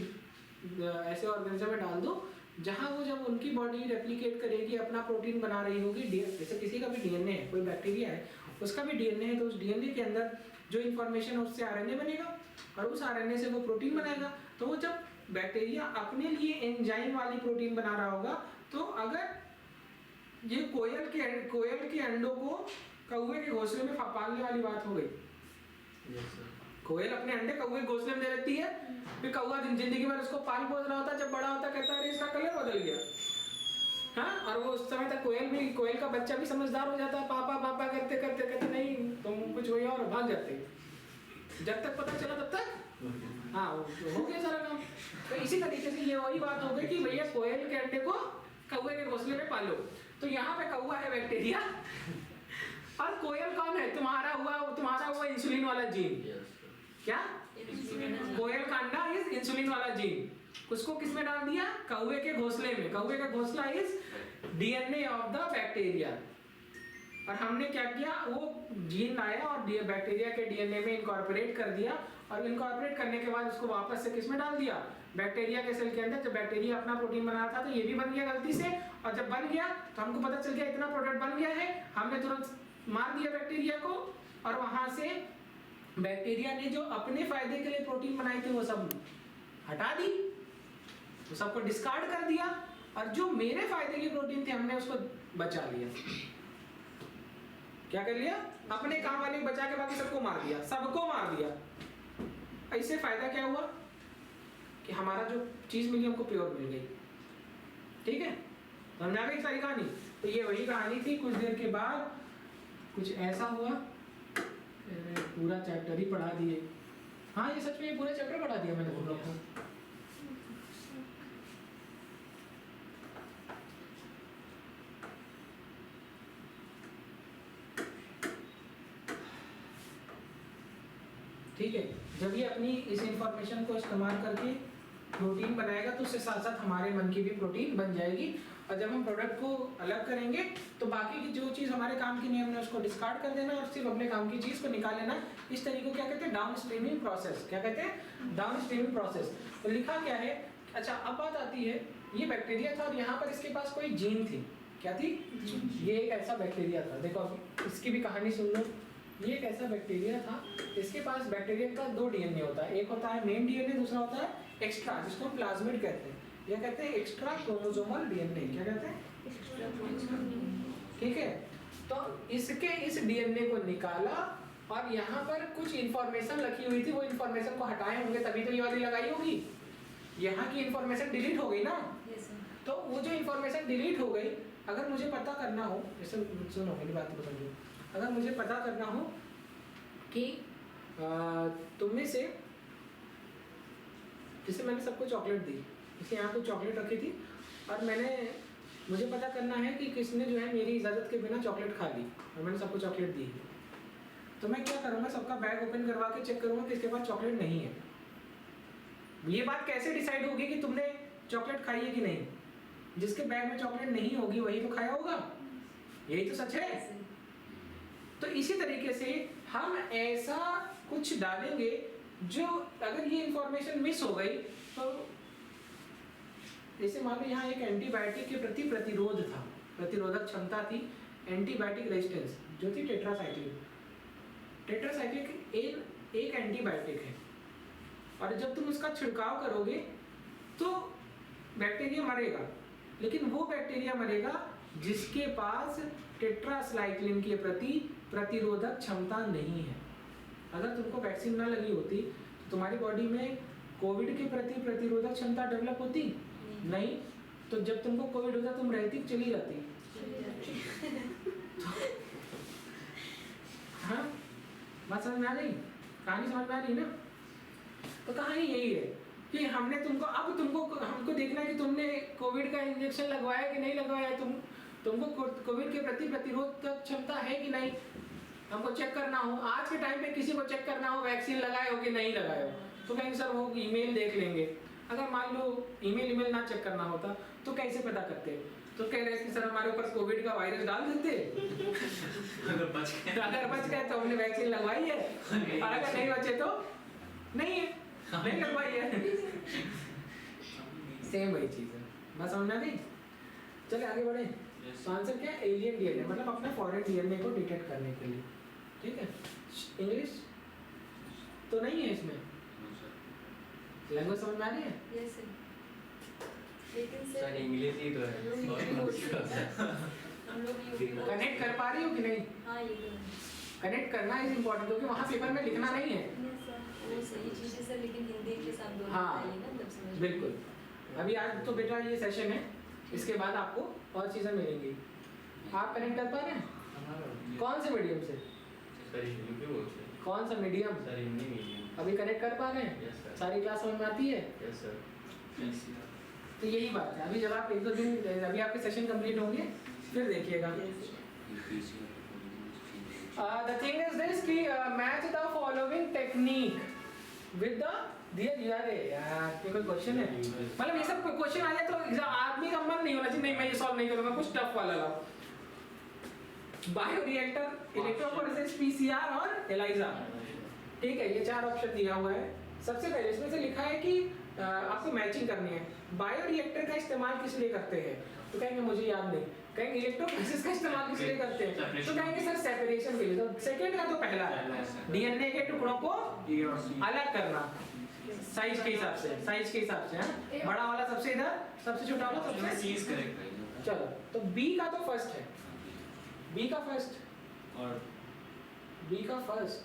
ऐसे ऑर्गेनिज्म में डाल दो जहाँ वो जब उनकी बॉडी रेप्लिकेट करेगी, अपना प्रोटीन बना रही होगी, जैसे किसी का भी डीएनए है, कोई बैक्टीरिया है उसका भी डीएनए है, तो उस डीएनए के अंदर जो इन्फॉर्मेशन है उससे आरएनए बनेगा और उस आरएनए से वो प्रोटीन बनाएगा। तो वो जब बैक्टीरिया अपने लिए एंजाइम वाली प्रोटीन बना रहा होगा, तो अगर ये कोयल के अंडों को कौवे के घोंसले में पालने वाली बात हो गई। कोयल अपने अंडे कौवे के घोंसले में दे देती है, फिर कौवा जिंदगी भर उसको पाल पोस रहा होता है, जब बड़ा होता कहता है इसका कलर बदल गया। हाँ, और वो उस समय तक कोयल का बच्चा भी समझदार हो जाता है, पापा पापा करते करते कहते नहीं तुम कुछ वही और भाग जाते हैं। जब तक पता चला तब तक हाँ हो गया सारा काम। तो इसी तरीके से ये वही बात हो गई कि भैया कोयल के अंडे को कौवे के घोंसले में पालो। तो यहाँ पे कौवा है बैक्टीरिया और कोयल कौन है? तुम्हारा हुआ इंसुलिन वाला जीन। क्या कोयल का अंडा इज इंसुलिन वाला जीन, उसको किसमें डाल दिया? कौवे के घोंसले में। कौवे का घोंसला is DNA of the bacteria. और हमने क्या किया, वो जीन लाया और बैक्टीरिया के डीएनए में इनकॉर्पोरेट कर दिया, और इनकॉर्पोरेट करने के बाद उसको वापस से किसमें डाल दिया? बैक्टीरिया के सेल के अंदर। जब बैक्टीरिया अपना प्रोटीन बना रहा था तो ये भी बन गया गलती से, और जब बन गया तो हमको पता चल गया इतना प्रोडक्ट बन गया है, हमने तुरंत मार दिया बैक्टीरिया को, और वहां से बैक्टीरिया ने जो अपने फायदे के लिए प्रोटीन बनाई थी वो सब हटा दी, तो सबको डिस्कार्ड कर दिया, और जो मेरे फायदे की प्रोटीन थी हमने उसको बचा लिया। क्या कर लिया? अपने काम वाले बचा के बाकी सबको मार दिया, सबको मार दिया। इससे फायदा क्या हुआ कि हमारा जो चीज मिली हमको प्योर मिल गई। ठीक है, समझा गई सारी कहानी? तो ये वही कहानी थी। कुछ देर के बाद कुछ ऐसा हुआ, पूरा चैप्टर ही पढ़ा दिए। हाँ, ये सच में पूरा चैप्टर पढ़ा दिया मैंने तुम लोग को। ठीक है, जब ये अपनी इस इंफॉर्मेशन को इस्तेमाल करके प्रोटीन बनाएगा तो उससे साथ साथ हमारे मन की भी प्रोटीन बन जाएगी, और जब हम प्रोडक्ट को अलग करेंगे तो बाकी की जो चीज़ हमारे काम की नहीं हमने उसको डिस्कार्ड कर देना और सिर्फ अपने काम की चीज़ को निकाल लेना। इस तरीके को क्या कहते हैं? Down streaming process. क्या कहते हैं? Down streaming process. तो लिखा क्या है? अच्छा, अब बात आती है, ये बैक्टीरिया था और यहाँ पर इसके पास कोई जीन थी। क्या थी? ये एक ऐसा बैक्टीरिया था। देखो इसकी भी कहानी सुन लो। ये एक ऐसा बैक्टीरिया था, इसके पास बैक्टीरिया का 2 डीएनए होता है, एक होता है मेन डीएनए, दूसरा होता है एक्स्ट्रा, जिसको हम प्लाज्मिड कहते हैं। या कहते हैं एक्स्ट्रा क्रोमोसोमल डीएनए। क्या कहते हैं? ठीक है, तो इसके इस डीएनए को निकाला और यहाँ पर कुछ इंफॉर्मेशन रखी हुई थी, वो इंफॉर्मेशन को हटाए होंगे तभी तो ये वाली लगाई होगी। यहाँ की इंफॉर्मेशन डिलीट हो गई ना, तो वो जो इंफॉर्मेशन डिलीट हो गई, अगर मुझे पता करना हो, जैसे सुनो मेरी बात को समझो, अगर मुझे पता करना हो कि तुम में से, जैसे मैंने सबको चॉकलेट दी, इसे यहाँ कुछ चॉकलेट रखी थी और मुझे पता करना है कि किसने जो है मेरी इजाज़त के बिना चॉकलेट खा ली और मैंने सबको चॉकलेट दी है, तो मैं क्या करूँगा? सबका बैग ओपन करवा के चेक करूँगा कि इसके पास चॉकलेट नहीं है। ये बात कैसे डिसाइड होगी कि तुमने चॉकलेट खाई है कि नहीं? जिसके बैग में चॉकलेट नहीं होगी वही तो खाया होगा, यही तो सच है। तो इसी तरीके से हम ऐसा कुछ डालेंगे जो, अगर ये इंफॉर्मेशन मिस हो गई तो, जैसे मान लो यहाँ एक एंटीबायोटिक के प्रति प्रतिरोध था, प्रतिरोधक क्षमता थी, एंटीबायोटिक रेजिस्टेंस जो थी टेट्रासाइक्लिन। टेट्रासाइक्लिन एक एंटीबायोटिक है, और जब तुम उसका छिड़काव करोगे तो बैक्टीरिया मरेगा, लेकिन वो बैक्टीरिया मरेगा जिसके पास टेट्रासाइक्लिन के प्रति प्रतिरोधक क्षमता नहीं है। अगर तुमको वैक्सीन ना लगी होती तो तुम्हारी बॉडी में कोविड के प्रति प्रतिरोधक क्षमता डेवलप होती नहीं, तो जब तुमको कोविड होता तुम रहती चली जाती। हाँ, बात समझ में आ गई? कहानी समझ में आ रही ना? तो कहानी यही है कि हमने हमको देखना है कि तुमने कोविड का इंजेक्शन लगवाया कि नहीं लगवाया, तुमको कोविड के प्रति प्रतिरोधक क्षमता है कि नहीं, हमको चेक करना हो। आज के टाइम पे किसी को चेक करना हो वैक्सीन लगाए हो कि नहीं लगाए हो, तो कहेंगे सर वो ईमेल देख लेंगे। अगर मान लो ईमेल ना चेक करना होता तो कैसे पता करते? तो कह रहे कि सर हमारे ऊपर कोविड का वायरस डाल देते, अगर बच गए तो हमने वैक्सीन लगवाई है, और अगर नहीं बचे तो नहीं है, नहीं लगवाई है। सेम वही चीज़ है, बात समझ में आ गई? चलिए आगे बढ़े। Yes. तो आंसर क्या है? एलियन डीएनए, मतलब अपने फॉरेन डीएनए को डिटेक्ट करने के लिए। ठीक है, इंग्लिश तो नहीं है इसमें, No, sir. लैंग्वेज समझ में आ रही है? यस सर, लेकिन सर सर इंग्लिश ही तो है। हम लोग यूपी बोर्ड कनेक्ट कर पा रही हो कि नहीं? हाँ ये तो है। कनेक्ट करना इज इम्पोर्टेंट, क्योंकि वहाँ पेपर में लिखना नहीं है। यस सर, वो सही चीज़ है सर, लेकिन हिंदी के साथ दोनों हाँ, बताइए ना, तब समझ में बिल्कुल। अभी आज तो बेटा ये सेशन है, इसके बाद आपको और चीज़ें मिलेंगी। आप कनेक्ट कर पा रहे हैं? कौन से मीडियम से? सर यूपी बोर्ड से। कौन सा मीडियम? Sir Hindi medium. अभी कनेक्ट कर पा रहे हैं? Yes sir. सारी क्लास समझ में आती है? Yes sir. Yes, sir. तो यही बात है। अभी जब आप एक दो दिन, अभी आपके सेशन कंप्लीट होंगे, फिर देखिएगा। The thing is this कि match the following technique with the दिया रे यार, ये कोई क्वेश्चन है? मतलब ये सब क्वेश्चन आ जाए तो एग्जाम आदमी का मन नहीं होना चाहिए, नहीं मैं ये सॉल्व नहीं करूंगा, कुछ टफ वाला लाओ। बायोरिएक्टर, इलेक्ट्रोफोरेसिस, पीसीआर और एलाइजा। ठीक है, ये 4 ऑप्शन दिया हुआ है। सबसे पहले इसमें से लिखा है कि आपको मैचिंग करनी है। बायोरिएक्टर का इस्तेमाल किस लिए करते हैं? तो कहेंगे मुझे याद नहीं। कहेंगे इलेक्ट्रोफोरेसिस का इस्तेमाल किस लिए करते हैं? तो कहेंगे सर सेपरेशन के लिए। तो सेकंड का तो पहला है, डीएनए के टुकड़ों को अलग करना साइज के हिसाब से, साइज के हिसाब से। हाँ, बड़ा वाला सबसे इधर, सबसे छोटा वाला सबसे। C is correct है। चलो, तो बी का तो फर्स्ट है, बी का फर्स्ट, और बी का फर्स्ट,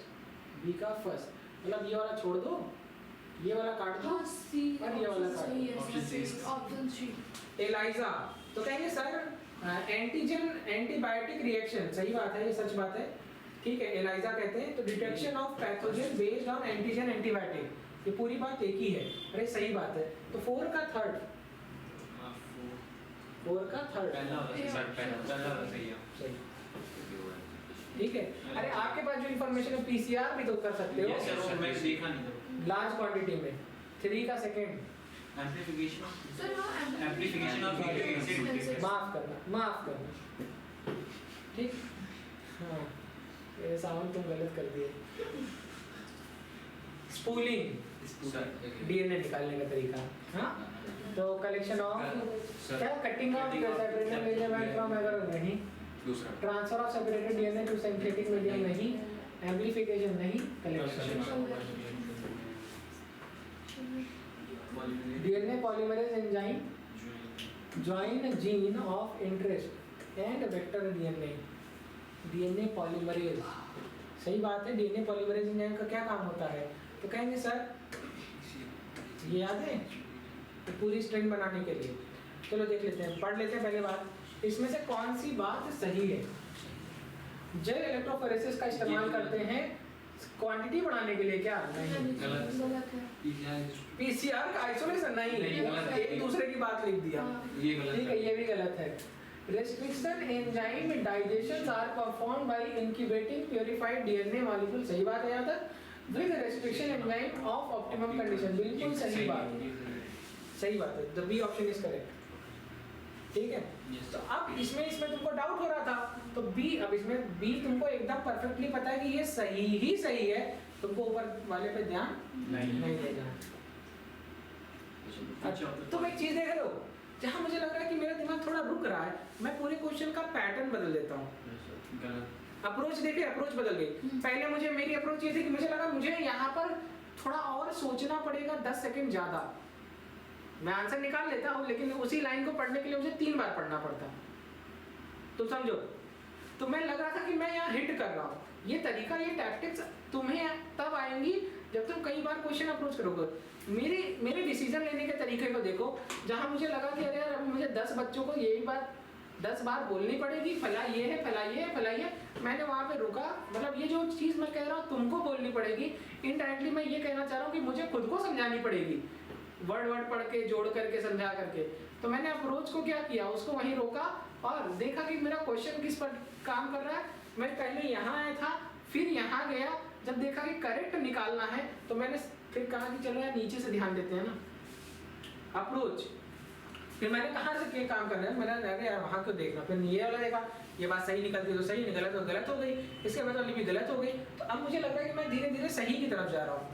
बी का फर्स्ट, मतलब ये वाला छोड़ दो, ये वाला काट दो, हाँ, सी और ये वाला काट सही दो। है Option C. Sir, option C. ELISA, तो कहेंगे सर एंटीजन एंटीबायोटिक रिएक्शन, सही बात है, ये सच बात है। ठीक है, एलाइजा कहते हैं। तो detection of pathogen based on antigen antibiotic, ये पूरी बात एक ही है। अरे सही बात है। तो 4 का थर्ड, 4 का थर्ड पहला वाला सर, पहला वाला सही है। सही। ठीक है, अरे आपके पास जो इन्फॉर्मेशन है पीसीआर भी तो कर सकते हो Yes, sir, वो मैं देखा नहीं था। लार्ज क्वांटिटी में। 3 का सेकंड, एम्प्लीफिकेशन सर हाँ, Amplification of amplification. माफ करना, माफ करना। ठीक, हाँ, ये साउंड तुम गलत कर दिए। स्पूलिंग, डीएनए निकालने का तरीका। हाँ, तो कलेक्शन ऑफ क्या, cutting of separated medium from agar नहीं, दूसरा transfer of separated DNA to synthetic medium नहीं, एम्प्लीफिकेशन नहीं, collection. DNA polymerase enzyme join gene of interest and vector DNA, DNA polymerase, सही बात है। डीएनए पॉलीमरेज एंजाइम का क्या काम होता है? तो कहेंगे सर ये याद है, तो पूरी स्ट्रिंग बनाने के लिए। चलो देख लेते हैं, पढ़ लेते हैं पहले बात, इसमें से कौन सी बात सही है? जेल इलेक्ट्रोफोरेसिस का इस्तेमाल करते हैं क्वांटिटी बढ़ाने के लिए, क्या नहीं? गलत है। पीसीआर का आइसोलेशन नहीं, नहीं, गलत है। एक दूसरे की बात लिख दिया। हाँ। ये गलत ठीक है, ये भी गलत है। Restriction enzyme digestion are perform by incubating purified DNA molecule, सही बात है यहाँ तक। With restriction enzyme of optimum condition, बिल्कुल सही बात है, सही बात है। The B option is correct. ठीक है, तो अब इसमें तुमको डाउट हो रहा था, तो बी, अब इसमें बी तुमको एकदम परफेक्टली पता है कि ये सही ही सही है, तुमको ऊपर वाले पे ध्यान नहीं देना। तुम एक चीज देख रहे हो, जहाँ मुझे लग रहा है कि मेरा दिमाग थोड़ा रुक रहा है, मैं पूरे क्वेश्चन का पैटर्न बदल देता हूँ। गलत अप्रोच देखिए, अप्रोच बदल गई। पहले मुझे, मेरी अप्रोच ये थी कि मुझे लगा मुझे यहाँ पर थोड़ा और सोचना पड़ेगा, 10 सेकंड ज्यादा, मैं आंसर निकाल लेता हूँ, लेकिन उसी लाइन को पढ़ने के लिए मुझे 3 बार पढ़ना पड़ता। तो समझो, तो मैं लग रहा था कि मैं यहाँ हिट कर रहा हूँ। ये तरीका, ये टैक्टिक्स तुम्हें तब आएंगी जब तुम कई बार क्वेश्चन अप्रोच करोगे। मेरे डिसीजन लेने के तरीके को देखो, जहाँ मुझे लगा कि अरे यार अभी मुझे 10 बच्चों को यही बात 10 बार बोलनी पड़ेगी, फला ये है, फला ये है, फला ये, मैंने वहाँ पे रुका। मतलब ये जो चीज़ मैं कह रहा हूँ तुमको बोलनी पड़ेगी, इनडायरेक्टली मैं ये कहना चाह रहा हूँ कि मुझे खुद को समझानी पड़ेगी, वर्ड पढ़ के, जोड़ करके, समझा करके। तो मैंने अप्रोच को क्या किया, उसको वहीं रोका और देखा कि मेरा क्वेश्चन किस पर काम कर रहा है। मैं पहले यहाँ आया था, फिर यहाँ गया, जब देखा कि करेक्ट निकालना है तो मैंने फिर कहा कि चलो यार नीचे से ध्यान देते हैं ना, अप्रोच। फिर मैंने कहाँ से क्या काम करना है, मैंने अरे यार वहाँ क्यों देखना, फिर ये वाला देखा, ये बात सही निकलती तो सही, गलत तो गलत हो गई, इसके बाद वाली भी गलत हो गई। तो अब मुझे लग रहा है कि मैं धीरे धीरे सही की तरफ जा रहा हूँ।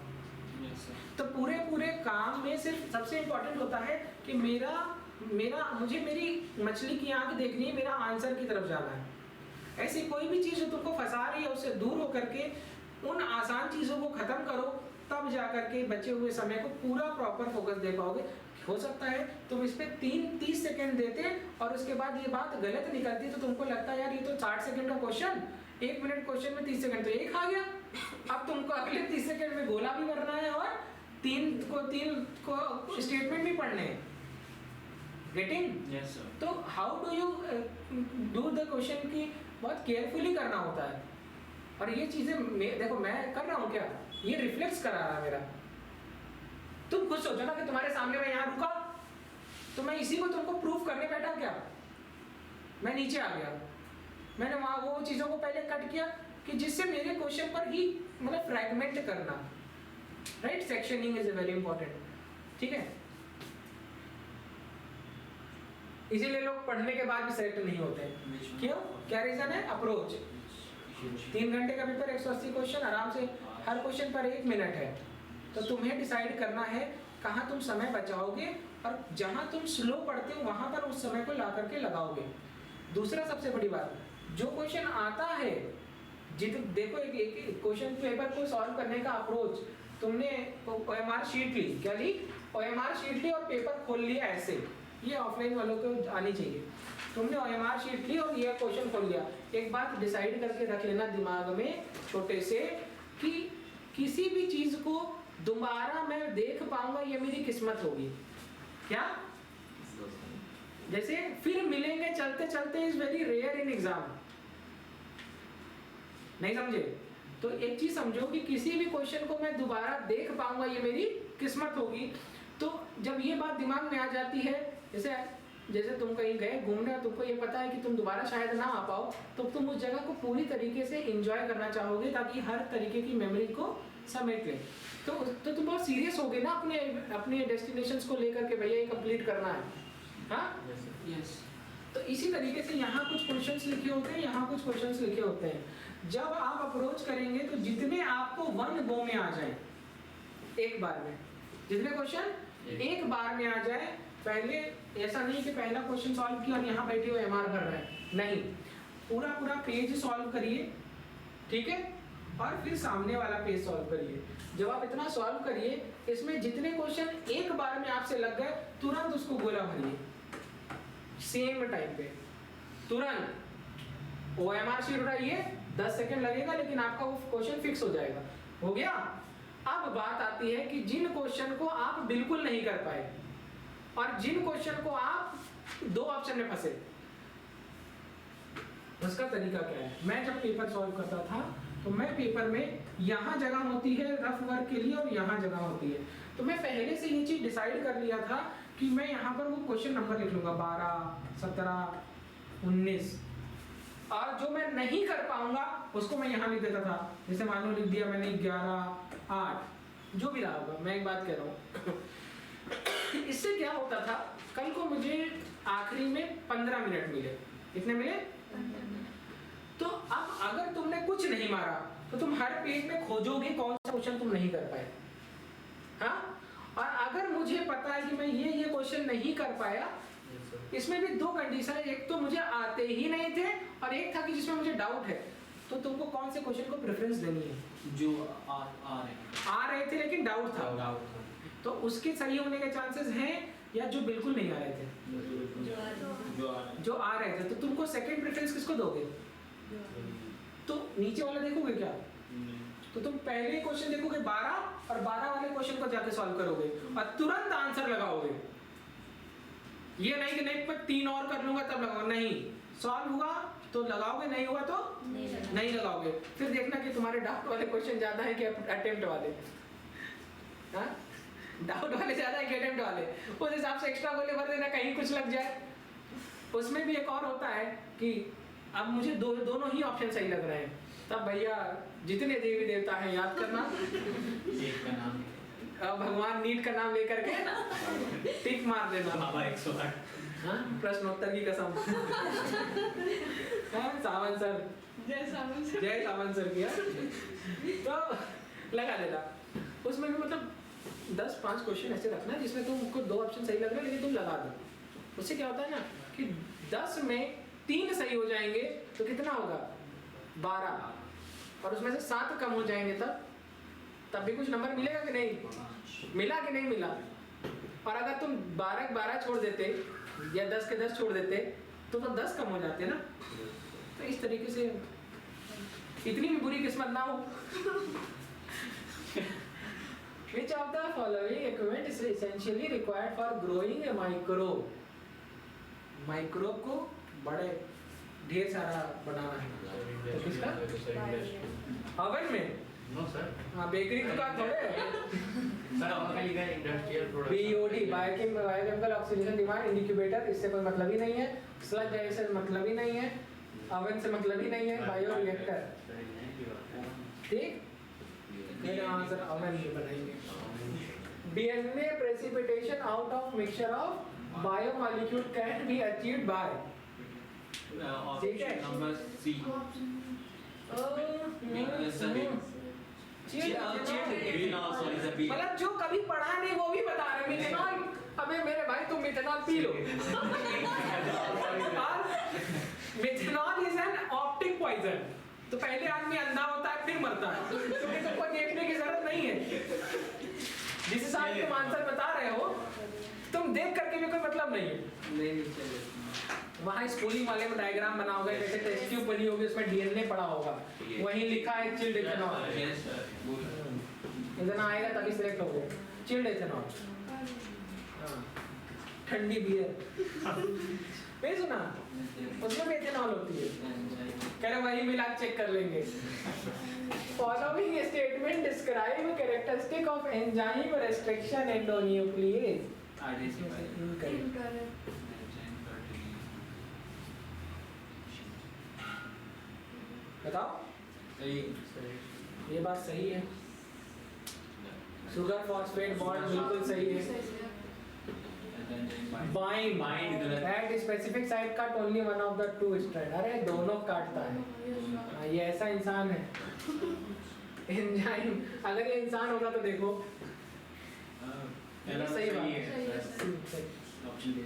Yes, sir. तो पूरे काम में सिर्फ सबसे इम्पोर्टेंट होता है कि मुझे मेरी मछली की आंख देखनी है, मेरा आंसर की तरफ जाना है। ऐसी कोई भी चीज़ जो तुमको फंसा रही है उससे दूर होकर के उन आसान चीज़ों को ख़त्म करो, तब जा करके बचे हुए समय को पूरा प्रॉपर फोकस दे पाओगे। हो सकता है तुम इस पे 30 सेकेंड देते और उसके बाद ये बात गलत निकलती तो तुमको लगता है यार ये तो 60 सेकेंड का क्वेश्चन, 1 मिनट क्वेश्चन में 30 सेकेंड तो एक आ गया। अब तुमको अगले 30 सेकेंड में गोला भी भरना है और तीन को स्टेटमेंट भी पढ़ने हैं। गेटिंग? Yes, sir. तो how do you do the question की बहुत केयरफुली करना होता है। और ये चीजें देखो मैं कर रहा हूँ क्या, ये रिफ्लेक्स करा रहा है मेरा। तुम खुद सोचो ना कि तुम्हारे सामने मैं यहाँ रुका तो मैं इसी को तुमको प्रूफ करने बैठा क्या, मैं नीचे आ गया, मैंने वहां वो चीजों को पहले कट किया कि जिससे मेरे क्वेश्चन पर ही मतलब फ्रैगमेंट करना, right? Sectioning is very important, ठीक है? इसीलिए लोग पढ़ने के बाद भी सेलेक्ट नहीं होते हैं। क्यों? क्या रीजन है? अप्रोच। 3 घंटे का पेपर, 180 क्वेश्चन, आराम से हर क्वेश्चन पर 1 मिनट है। तो तुम्हें डिसाइड करना है कहाँ तुम समय बचाओगे और जहाँ तुम स्लो पढ़ते हो वहाँ पर उस समय को ला करके लगाओगे। दूसरा सबसे बड़ी बात, जो क्वेश्चन आता है देखो एक क्वेश्चन पेपर को सॉल्व करने का अप्रोच, तुमने OMR शीट ली, क्या ली? OMR शीट ली और पेपर खोल लिया ऐसे, ये ऑफलाइन वालों को आनी चाहिए। तुमने OMR शीट ली और ये क्वेश्चन खोल लिया। एक बात डिसाइड करके रख लेना दिमाग में छोटे से कि किसी भी चीज को दोबारा मैं देख पाऊंगा ये मेरी किस्मत होगी। क्या? जैसे फिर मिलेंगे चलते चलते is very rare in exam, नहीं समझे? तो एक चीज समझो कि किसी भी क्वेश्चन को मैं दोबारा देख पाऊंगा ये मेरी किस्मत होगी। तो जब ये बात दिमाग में आ जाती है, जैसे तुम कहीं गए घूमने और तुमको ये पता है कि तुम दोबारा शायद ना आ पाओ, तो तुम उस जगह को पूरी तरीके से एंजॉय करना चाहोगे ताकि हर तरीके की मेमोरी को समेट ले। तो तुम बहुत सीरियस होगे ना अपने डेस्टिनेशंस को लेकर के, भैया ये कंप्लीट करना है। हाँ, Yes. तो इसी तरीके से यहाँ कुछ क्वेश्चंस लिखे होते हैं, यहाँ कुछ क्वेश्चंस लिखे होते हैं। जब आप अप्रोच करेंगे तो जितने आपको 1 गो में आ जाए, एक बार में जितने क्वेश्चन एक बार में आ जाए, पहले ऐसा नहीं कि पहला क्वेश्चन सॉल्व किया और यहाँ बैठे हुए MR भर रहे हैं, नहीं, पूरा पेज सॉल्व करिए, ठीक है? और फिर सामने वाला पेज सॉल्व करिए। जब आप इतना सॉल्व करिए, इसमें जितने क्वेश्चन एक बार में आपसे लग गए, तुरंत उसको गोला भरिए सेम टाइम पे, तुरंत OMR शीट उठाइए, 10 सेकंड लगेगा लेकिन आपका वो क्वेश्चन फिक्स हो जाएगा। हो गया? अब बात आती है कि जिन क्वेश्चन को आप बिल्कुल नहीं कर पाए और जिन क्वेश्चन को आप 2 ऑप्शन में फंसे, उसका तरीका क्या है? मैं जब पेपर सॉल्व करता था तो मैं पेपर में यहाँ जगह होती है रफ वर्क के लिए और यहाँ जगह होती है, तो मैं पहले से ये चीज डिसाइड कर लिया था कि मैं यहाँ पर वो क्वेश्चन नंबर लिख लूंगा 12, 17, 19, और जो मैं नहीं कर पाऊंगा उसको मैं यहाँ लिख देता था। जैसे मान लो लिख दिया मैंने 11, 8, जो भी रहा होगा, मैं एक बात कह रहा हूँ। इससे क्या होता था, कल को मुझे आखिरी में 15 मिनट मिले, कितने मिले? तो अब अगर तुमने कुछ नहीं मारा तो तुम हर पेज में खोजोगे कौन सा क्वेश्चन तुम नहीं कर पाए। हाँ, और अगर मुझे पता है कि मैं ये क्वेश्चन नहीं कर पाया, इसमें भी 2 कंडीशन है, एक तो मुझे आते ही नहीं थे और एक था कि जिसमें मुझे डाउट है, तो तुमको कौन से क्वेश्चन को प्रेफरेंस देनी है? जो आ रहे थे लेकिन डाउट था, तो उसके सही होने के चांसेस हैं, या जो बिल्कुल नहीं आ रहे थे? जो आ रहे थे। तो तुमको सेकंड प्रेफरेंस किसको दोगे? तो नीचे वाला देखोगे क्या? तो तुम पहले क्वेश्चन देखोगे 12 और 12 वाले क्वेश्चन को जाके सॉल्व करोगे और तुरंत आंसर लगाओगे। ये नहीं कि नहीं पर 3 और कर लूंगा तब लगाओ, नहीं, सॉल्व हुआ तो लगाओगे, नहीं हुआ तो नहीं लगाओगे। फिर देखना कि तुम्हारे डाउट वाले क्वेश्चन ज्यादा है कि अटेम्प्ट वाले। हाँ, डाउट वाले ज्यादा है कि अटेम्प्ट वाले, उस हिसाब से एक्स्ट्रा गोले भर देना, कहीं कुछ लग जाए। उसमें भी एक और होता है कि अब मुझे दोनों ही ऑप्शन सही लग रहे हैं, तब भैया जितने देवी देवता हैं याद करना, एक का नाम भगवान नीट का नाम लेकर के टिक मार देना। बाबा 108। हाँ, प्रश्नोत्तर की कसम। हाँ, सावंत सर, जय सावंत जय सावंत सर किया तो लगा देना। उसमें भी मतलब 10-5 क्वेश्चन ऐसे रखना है जिसमें तुमको 2 ऑप्शन सही लग रहे हैं लेकिन तुम लगा दो। उससे क्या होता है ना कि 10 में 3 सही हो जाएंगे तो कितना होगा 12, और उसमें से 7 कम हो जाएंगे तब भी कुछ नंबर मिलेगा कि नहीं, मिला कि नहीं मिला। और अगर तुम 12 के 12 छोड़ देते या 10 के 10 छोड़ देते तो 10 कम हो जाते ना। तो इस तरीके से इतनी भी बुरी किस्मत ना हो। Which of the following equipment is essentially required for growing a microbe? Microbe को बड़े ढेर सारा बनाना है तो किसका ओवन में? नो सर, हाँ बेकरी दुकान थोड़े सर आपका लिखा है industrial product BOD biochemical oxidation demand incubator, इससे कोई मतलब ही नहीं है। स्लज से मतलब ही नहीं है, ओवन से मतलब ही नहीं है, बायो रिएक्टर। ठीक, मेरा आंसर ओवन में बनाएंगे। DNA precipitation out of mixture of biomolecule can be achieved by, ठीक है नंबर सी मतलब जो कभी पढ़ा नहीं वो भी बता रहे मिथेनॉल। अबे मेरे भाई तुम मिथेनॉल पी लो। Methanol is an optic poison, तो पहले आदमी अंधा होता है फिर मरता है, क्योंकि तुमको देखने की जरूरत नहीं है। जिस हिसाब से तुम आंसर बता रहे हो तुम देख करके भी कोई मतलब नहीं है। वहाँ स्कूलिंग वाले में डायग्राम बना होगा, जैसे टेस्ट ट्यूब बनी होगी उसमें डीएनए पड़ा होगा, वहीं लिखा है चिल्ड इथेनॉल। इतना आएगा तभी सिलेक्ट होगा चिल्ड इथेनॉल। ठंडी बियर नहीं सुना, उसमें भी इथेनॉल होती है। कह रहे वही मिला चेक कर लेंगे। Following statement describe characteristic of enzyme restriction endonuclease. Incorrect. बताओ ये बात सही है। शुगर फॉस्फेट बॉन्ड बिल्कुल सही है। Bind at specific site cut only one of the 2 strand. अरे दोनों काटता है, ये ऐसा इंसान है। एंजाइम, अगर ये इंसान होगा तो देखो सही बात है। ऑप्शन बी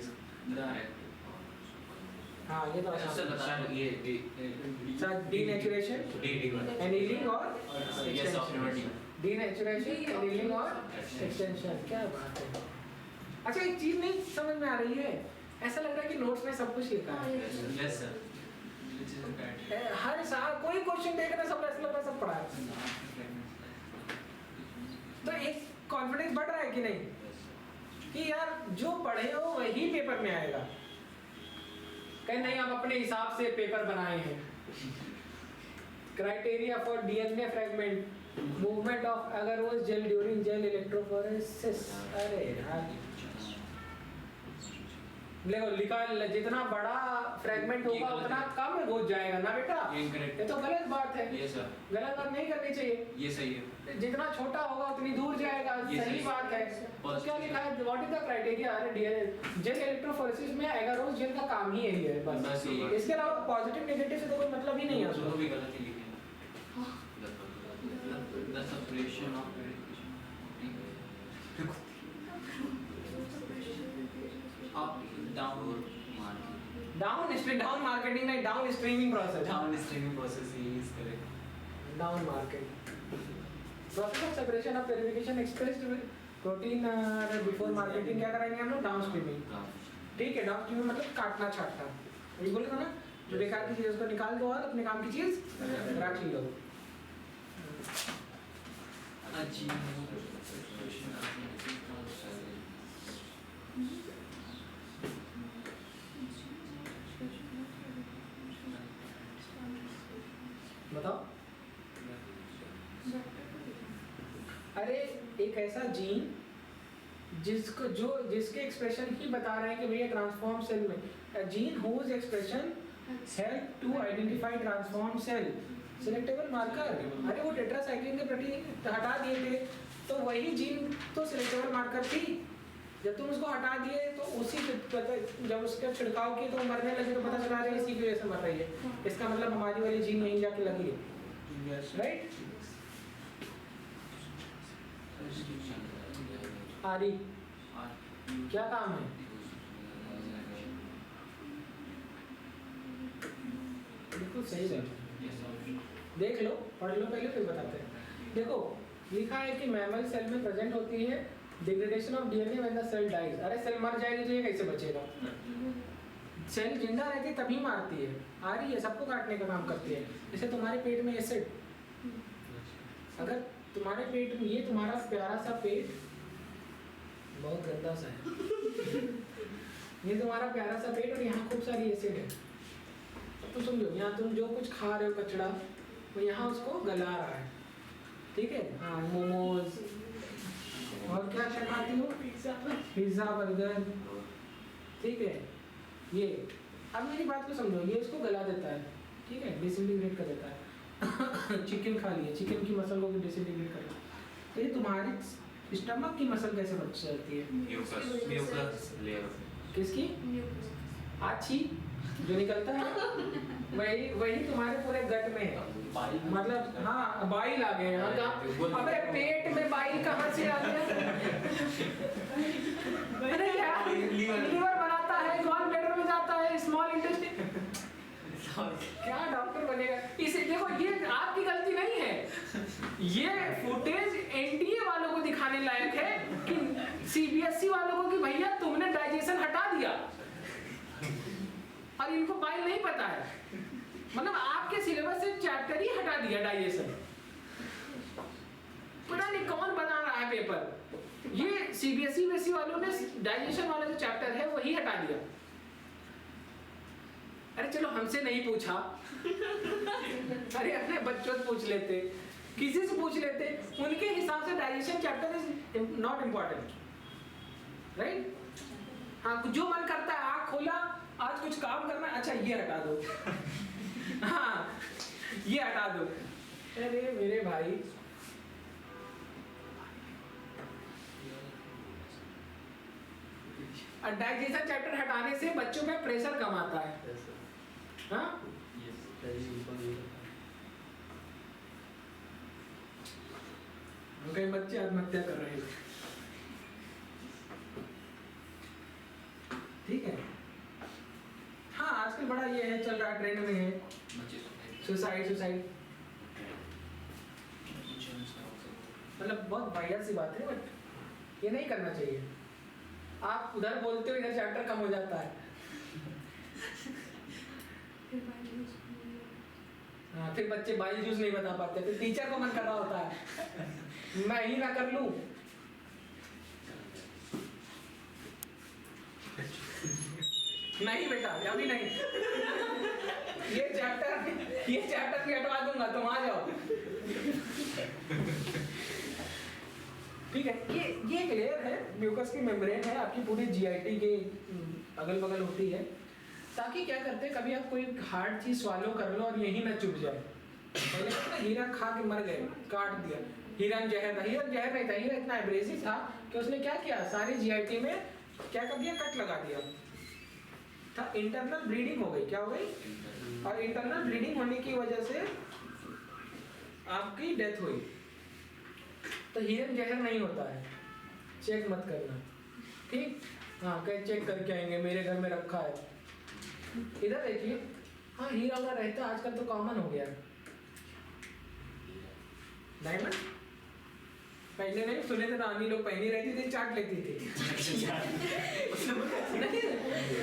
हाँ ये तो सर बता ये सर डीनेचुरेशन, एनीलिंग और yes option D denaturation, annealing और एक्सटेंशन। क्या बात है। अच्छा एक चीज नहीं समझ में आ रही है, ऐसा लग रहा है कि नोट्स में सब कुछ लिखा है। यस सर, हर साल कोई क्वेश्चन देख रहे सब ऐसा लग रहा है सब पढ़ा है। तो एक कॉन्फिडेंस बढ़ रहा है कि नहीं कि यार जो पढ़े हो वही पेपर में आएगा। कहीं नहीं हम अपने हिसाब से पेपर बनाए हैं। Criteria for DNA fragment, movement of agarose gel during gel electrophoresis. अरे यार देखो लिखा जितना बड़ा फ्रेगमेंट होगा उतना कम घुस जाएगा ना बेटा। ये तो गलत बात है। यस सर, गलत बात नहीं करनी चाहिए। ये सही है। जितना छोटा होगा उतनी दूर जाएगा, सही बात है। तो क्या लिखा है, व्हाट इज द क्राइटेरिया? अरे डीएनए जेल इलेक्ट्रोफोरेसिस में एगारोस जेल का काम ही यही है बस। इसके अलावा पॉजिटिव नेगेटिव से तो कोई मतलब ही नहीं है। उसको भी गलत ही लिखे हैं। The separation of up down marketing नहीं, down streaming process. Down streaming process is correct. Down market process of separation of purification expressed protein before marketing. क्या कराएंगे हम लोग? Down streaming. ठीक है, डाउन स्ट्रीमिंग मतलब काटना छाटना। ये बोले था ना, जो बेकार की चीज उसको निकाल दो और अपने काम की चीज रख लो। बताओ। अरे एक ऐसा जीन जिसको जिसके एक्सप्रेशन ही बता रहे हैं कि भैया ट्रांसफॉर्म सेल में gene whose expression help to identify transform cell selectable marker. अरे वो टेट्रासाइक्लिन के प्रोटीन हटा दिए थे तो वही जीन तो सिलेक्टेबल मार्कर थी। जब तुम उसको हटा दिए तो उसी जब उसका छिड़काव किए तो वो मरने लगे तो पता चला रहा है इसी की वजह से मर रही है। इसका मतलब हमारी वाली जीन यहीं जाके लगी है, राइट? आरी क्या काम है? बिल्कुल सही है, देख लो, पढ़ लो पहले फिर बताते हैं। देखो लिखा है कि मैमल सेल में प्रेजेंट होती है degradation of DNA when the cell dies. अरे सेल मर जाएगी तो ये कैसे बचेगा? सेल जिंदा रहती है तभी मारती है, आ रही है सबको काटने का काम करती है। जैसे तुम्हारे पेट में एसिड, अगर तुम्हारे पेट में, ये तुम्हारा प्यारा सा पेट बहुत गंदा सा है ये तुम्हारा प्यारा सा पेट और यहाँ खूब सारी एसिड है। तो समझो यहाँ तुम जो कुछ खा रहे हो कचड़ा, वो यहाँ उसको गला रहा है, ठीक है? हाँ, मोमोज और क्या क्या खाती हो? पिज्ज़ा, बर्गर, ठीक है? ये अब मेरी बात को समझो, ये इसको गला देता है, ठीक है? डिसइंटीग्रेट कर देता है चिकन खा लिया, चिकन की मसल को भी डिसइंटीग्रेट कर देता है। तो ये तुम्हारी स्टमक की मसल कैसे बच जाती है? Mucus layer. किसकी? आछी जो निकलता है वही तुम्हारे पूरे गट में है, मतलब हाँ बाइल आ गए। अबे पेट में बाइल कहाँ से आ गया? अरे यार लीवर बनाता है, गॉल ब्लैडर में जाता है, स्मॉल इंटेस्टाइन, क्या डॉक्टर बनेगा? इसे देखो, ये आपकी गलती नहीं है, ये फुटेज एनडीए वालों को दिखाने लायक है कि सीबीएसई वालों को कि भैया तुमने डाइजेशन हटा दिया और इनको बाइल नहीं पता है, मतलब आपके सिलेबस से चैप्टर ही हटा दिया डाइजेशन। पता नहीं कौन बना रहा है पेपर, ये सीबीएसई वालों ने डाइजेशन वाला जो चैप्टर है वही हटा दिया। अरे चलो हमसे नहीं पूछा अरे अपने बच्चों से पूछ लेते, किसी से पूछ लेते, उनके हिसाब से digestion chapter is not important, right? हाँ, जो मन करता है आँख खोला, आज कुछ काम करना है, अच्छा ये हटा दो हाँ ये हटा दो। अरे मेरे भाई, डाइजेशन चैप्टर हटाने से बच्चों में प्रेशर कम आता है। हाँ कई बच्चे आत्महत्या कर रहे हैं, ठीक है? हाँ आजकल बड़ा ये है, चल रहा है, ट्रेंड में है सुसाइड, मतलब बहुत वाहियात सी बात है, बट ये नहीं करना चाहिए। आप उधर बोलते हो, इधर चैप्टर कम हो जाता है। हाँ, फिर बच्चे बाइल जूस नहीं बता पाते, फिर टीचर को मन कर रहा होता है मैं ही ना कर लूं। नहीं बेटा अभी नहीं, ये चैप्टर भी हटवा दूंगा, तुम आ जाओ, ठीक है? ये एक लेयर है, म्यूकस की मेम्ब्रेन है, आपकी पूरी जीआईटी के अगल बगल होती है, ताकि क्या करते हैं, कभी आप कोई हार्ड चीज स्वालो कर लो और यही ना चुभ जाए। हीरा खा के मर गए, काट दिया, हीरा जहर नहीं था, हीरा इतना एब्रेसिव था कि उसने क्या किया, सारी जीआईटी में क्या कर दिया, कट लगा दिया था, इंटरनल ब्लीडिंग हो गई। क्या हो गई? और इंटरनल ब्लीडिंग होने की वजह से आपकी डेथ हुई। तो हीरन जहर नहीं होता है, चेक मत करना, ठीक? हाँ कहीं चेक करके आएंगे, मेरे घर में रखा है। इधर देखिए, हाँ हीरा वाला रहता है, आजकल तो कॉमन हो गया है। डायमंड पहले नहीं सुने थे, नानी लोग पहनी रहती थी, चाट लेती थी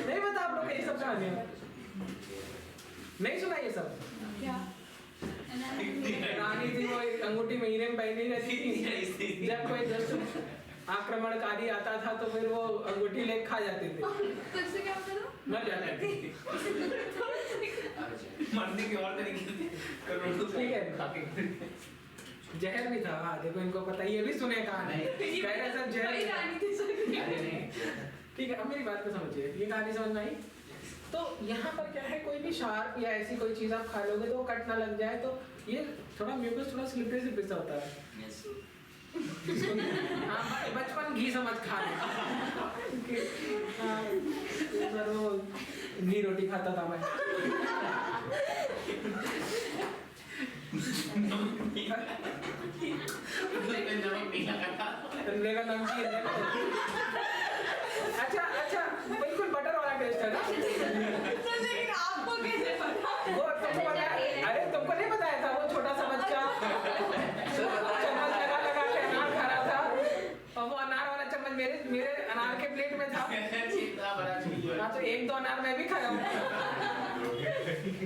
नहीं पता आप लोग ये सब कहानियां नहीं सुना? ये सब क्या? नानी थी, वो अंगूठी महीने में पहनी रहती थी, जब कोई दोस्त आक्रमणकारी आता था तो फिर वो अंगूठी ले खा जाते थे। तो इससे क्या होता था? मर जाते थे। मरने की और तरीके ठीक है, जहर भी था। हाँ देखो, इनको पता, ये भी सुने कहानी, कह रहे सब जहर। ठीक है, अब मेरी बात को समझिए, ये कहानी समझ में आई? तो यहाँ पर क्या है, कोई भी शार्प या ऐसी कोई चीज आप खा लोगे तो वो कट ना लग जाए, तो ये थोड़ा म्यूकस थोड़ा स्लिपरी सा होता है। हाँ, बचपन घी समझ खा वो घी रोटी खाता था मैं लेगा नमकीन है। अच्छा अच्छा बिल्कुल बटर वाला टेस्ट है ना। तो लेकिन आपको कैसे पता? वो तुमको पता है? अरे तुमको नहीं बताया था वो छोटा सा बच्चा चम्मच लगा के अनार खा रहा था और वो अनार वाला चम्मच मेरे अनार के प्लेट में था। हाँ तो एक दो अनार मैं भी खाया हूँ।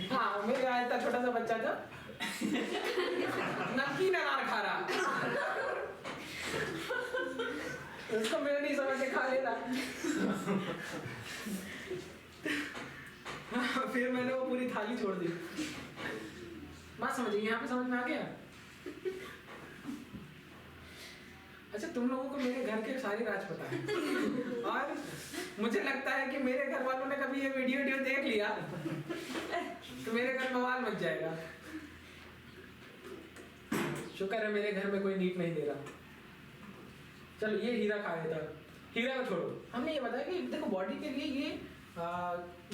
हाँ मेरे यहाँ इतना छोटा सा बच्चा था नमकीन अनार खा रहा, उसको मैं नहीं समझ के खा लेता। फिर मैंने वो पूरी थाली छोड़ दी। बात समझिए, यहाँ पे समझ में आ गया। अच्छा तुम लोगों को मेरे घर के सारी राज पता है और मुझे लगता है कि मेरे घर वालों ने कभी ये वीडियो देख लिया तो मेरे घर बवाल मच जाएगा। शुक्र है मेरे घर में कोई नीट नहीं दे रहा। चलो ये हीरा खा लेता, हीरा को छोड़ो। हमने ये बताया कि देखो बॉडी के लिए ये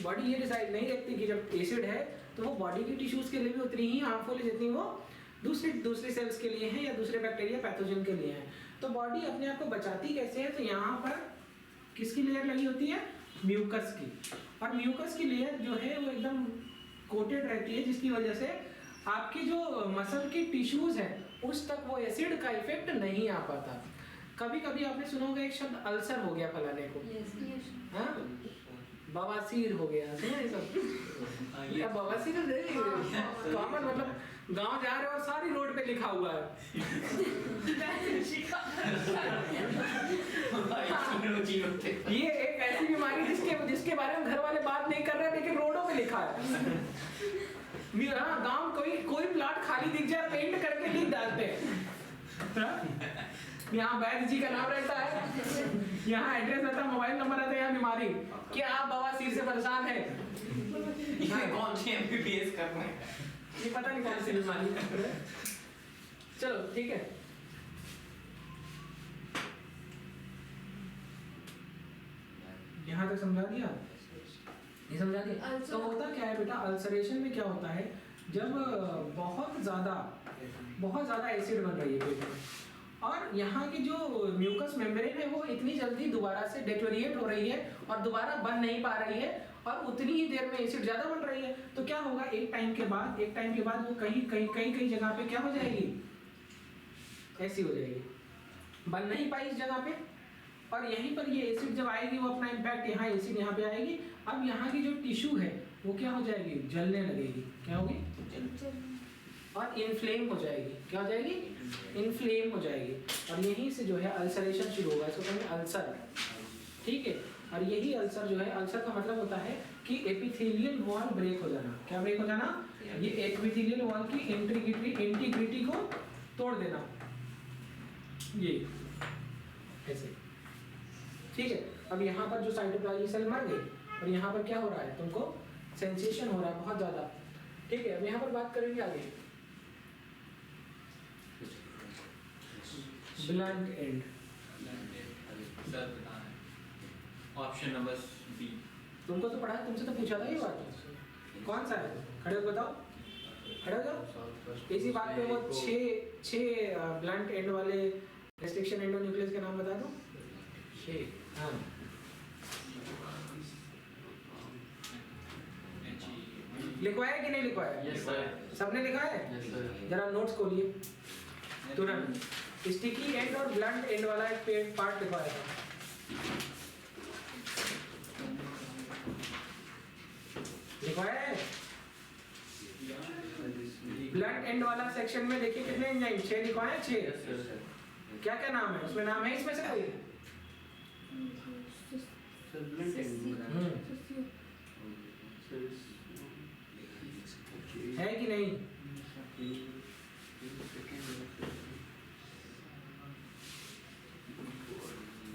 बॉडी ये डिसाइड नहीं रखती कि जब एसिड है तो वो बॉडी की टिश्यूज के लिए भी उतनी ही हार्मफुल है जितनी वो दूसरी सेल्स के लिए है या दूसरे बैक्टीरिया पैथोजन के लिए है। तो बॉडी अपने आप को बचाती कैसे है? तो यहाँ पर किसकी लेयर लगी होती है? म्यूकस की। और म्यूकस की लेयर जो है वो एकदम कोटेड रहती है जिसकी वजह से आपकी जो मसल की टिश्यूज है उस तक वो एसिड का इफेक्ट नहीं आ पाता। कभी कभी आपने सुना होगा एक शब्द अल्सर हो गया फलाने को, हाँ बवासीर हो गया, सुना ये सब? या बवासीर कॉमन, मतलब गांव जा रहे हो और सारी रोड पे लिखा हुआ है। ये एक ऐसी बीमारी जिसके बारे में घर वाले बात नहीं कर रहे लेकिन रोडों पे लिखा है। हाँ गांव कोई प्लॉट खाली दिख जाए पेंट करके लिख डालते हैं। यहाँ वैद्य जी का नाम रहता है, यहाँ एड्रेस रहता है, मोबाइल नंबर रहता है, यहाँ बीमारी क्या आप बवासीर से परेशान है? कौन सी MBBS करना है? ये पता नहीं कौन सी बीमारी। चलो ठीक है। यहाँ तक समझा दिया? ये समझा दिया? तो होता क्या है बेटा, अल्सरेशन में क्या होता है जब बहुत ज़्यादा एसिड बन रही है पेट में और यहाँ की जो म्यूकस मेम्ब्रेन है वो इतनी जल्दी दोबारा से डेटोरिएट हो रही है और दोबारा बन नहीं पा रही है और उतनी ही देर में एसिड ज़्यादा बन रही है। तो क्या होगा, एक टाइम के बाद वो कई जगह पे क्या हो जाएगी, ऐसी हो जाएगी, बन नहीं पाई इस जगह पे और यहीं पर ये एसिड जब आएगी वो अपना इम्पैक्ट यहाँ एसिड यहाँ पे आएगी। अब यहाँ की जो टिश्यू है वो क्या हो जाएगी, जलने लगेगी। क्या होगी? और इन्फ्लेम हो जाएगी। क्या हो जाएगी? इन्फ्लेम हो जाएगी और यहीं से जो है अल्सरेशन शुरू होगा, इसको कहेंगे अल्सर। ठीक है, और यही अल्सर जो है, अल्सर का मतलब होता है कि एपिथेलियल वॉल ब्रेक हो जाना। क्या ब्रेक हो जाना? ये एपिथेलियल वॉल की इंटीग्रिटी को तोड़ देना, ये ऐसे। ठीक है, अब यहाँ पर जो साइटोप्लाज्मिक सेल मर गई और यहाँ पर क्या हो रहा है, तुमको सेंसेशन हो रहा है बहुत ज़्यादा। ठीक है, अब यहाँ पर बात करेंगे आगे blunt end. Option number B. तुमको तो पढ़ा है, तुमसे तो पूछा था ये बात, कौन सा है? खड़े हो बताओ, खड़े हो जाओ। इसी बात पे वो छह ब्लंट एंड वाले रेस्ट्रिक्शन एंडोन्यूक्लियस के नाम बता दो। हाँ लिखवाया कि नहीं लिखवाया? Yes sir. सबने लिखा है? Yes sir. जरा नोट्स खोलिए तुरंत। स्टिकी एंड और ब्लंट एंड वाला एक पार्ट लिखवाया था। लिखवाया है? ब्लंट एंड वाला सेक्शन में देखिए कितने एंजाइम, 6 लिखवाए हैं। 6 यस सर। क्या क्या नाम है उसमें? नाम है इसमें से कोई? है कि नहीं?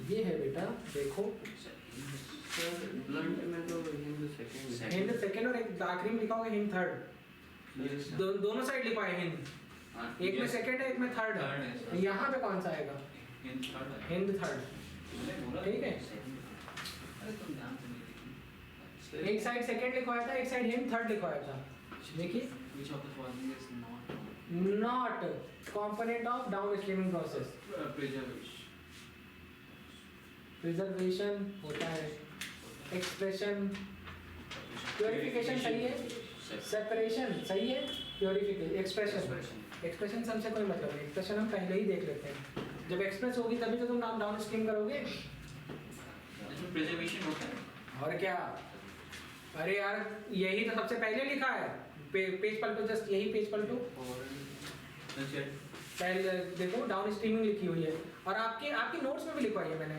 ये है बेटा, देखो ब्लंट में तो हिंद सेकंड हिंद सेकंड और एक आखिरी में लिखा होगा हिंद थर्ड। दोनों साइड लिखा है हिंद, एक में सेकंड है एक में थर्ड है। यहाँ पे कौन सा आएगा? हिंद थर्ड। ठीक है, एक साइड सेकंड लिखवाया था, एक साइड हिंद थर्ड लिखवाया था। देखिए Which of the following is not not component of down streaming process. Preservation होता है, एक्सप्रेशन, प्योरिफिकेशन सही है, सेपरेशन सही है, प्योरिफिकेशन, एक्सप्रेशन से कोई मतलब नहीं, एक्सप्रेशन हम पहले ही देख लेते हैं। जब एक्सप्रेस होगी तभी तो तुम डाउन स्ट्रीम करोगे। इसमें प्रिजर्वेशन होता है और क्या, अरे यार यही तो सबसे पहले लिखा है। पेज पलटो, जस्ट यही पेज पलटो, पहले देखो डाउन स्ट्रीमिंग लिखी हुई है। और आपके नोट्स में भी लिखवाई है मैंने।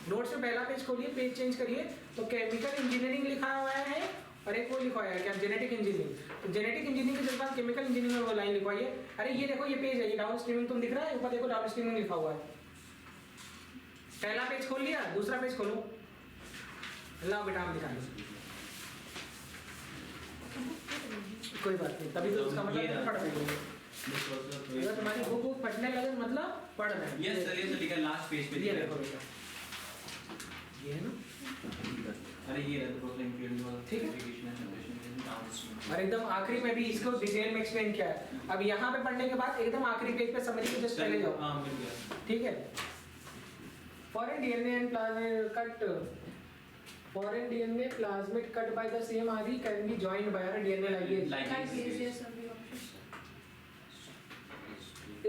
नोट्स में पहला पेज खोलिए, पेज चेंज करिए तो केमिकल इंजीनियरिंग लिखा हुआ है और एक वो लिखवाया है क्या, जेनेटिक इंजीनियरिंग। तो जेनेटिक इंजीनियरिंग के बाद केमिकल इंजीनियरिंग में वो लाइन लिखवाई है। अरे ये देखो ये पेज है, ये डाउन स्ट्रीमिंग तुम दिख रहा है, ऊपर देखो डाउन स्ट्रीमिंग लिखा हुआ है। पहला पेज खोल लिया, दूसरा पेज खोलो, लाओ बेटा हम दिखा दो। कोई बात नहीं, तभी तो उसका मतलब पढ़ रहे हो। अगर तुम्हारी बुक फटने लगे मतलब पढ़ रहे हैं। यस सर, ये तो लिखा लास्ट पेज पे। ये देखो बेटा, ये है ना, अरे ये है तो इंक्लूडिंग ठीक है। है और एकदम आखिरी में भी इसको डिटेल में एक्सप्लेन किया है। अब यहाँ पे पढ़ने के बाद एकदम आखिरी पेज पे समरी के जस्ट पहले जाओ। हां मिल गया, ठीक है। Foreign DNA and plasmid cut, foreign DNA plasmid cut by the same RE can be joined by a DNA ligase.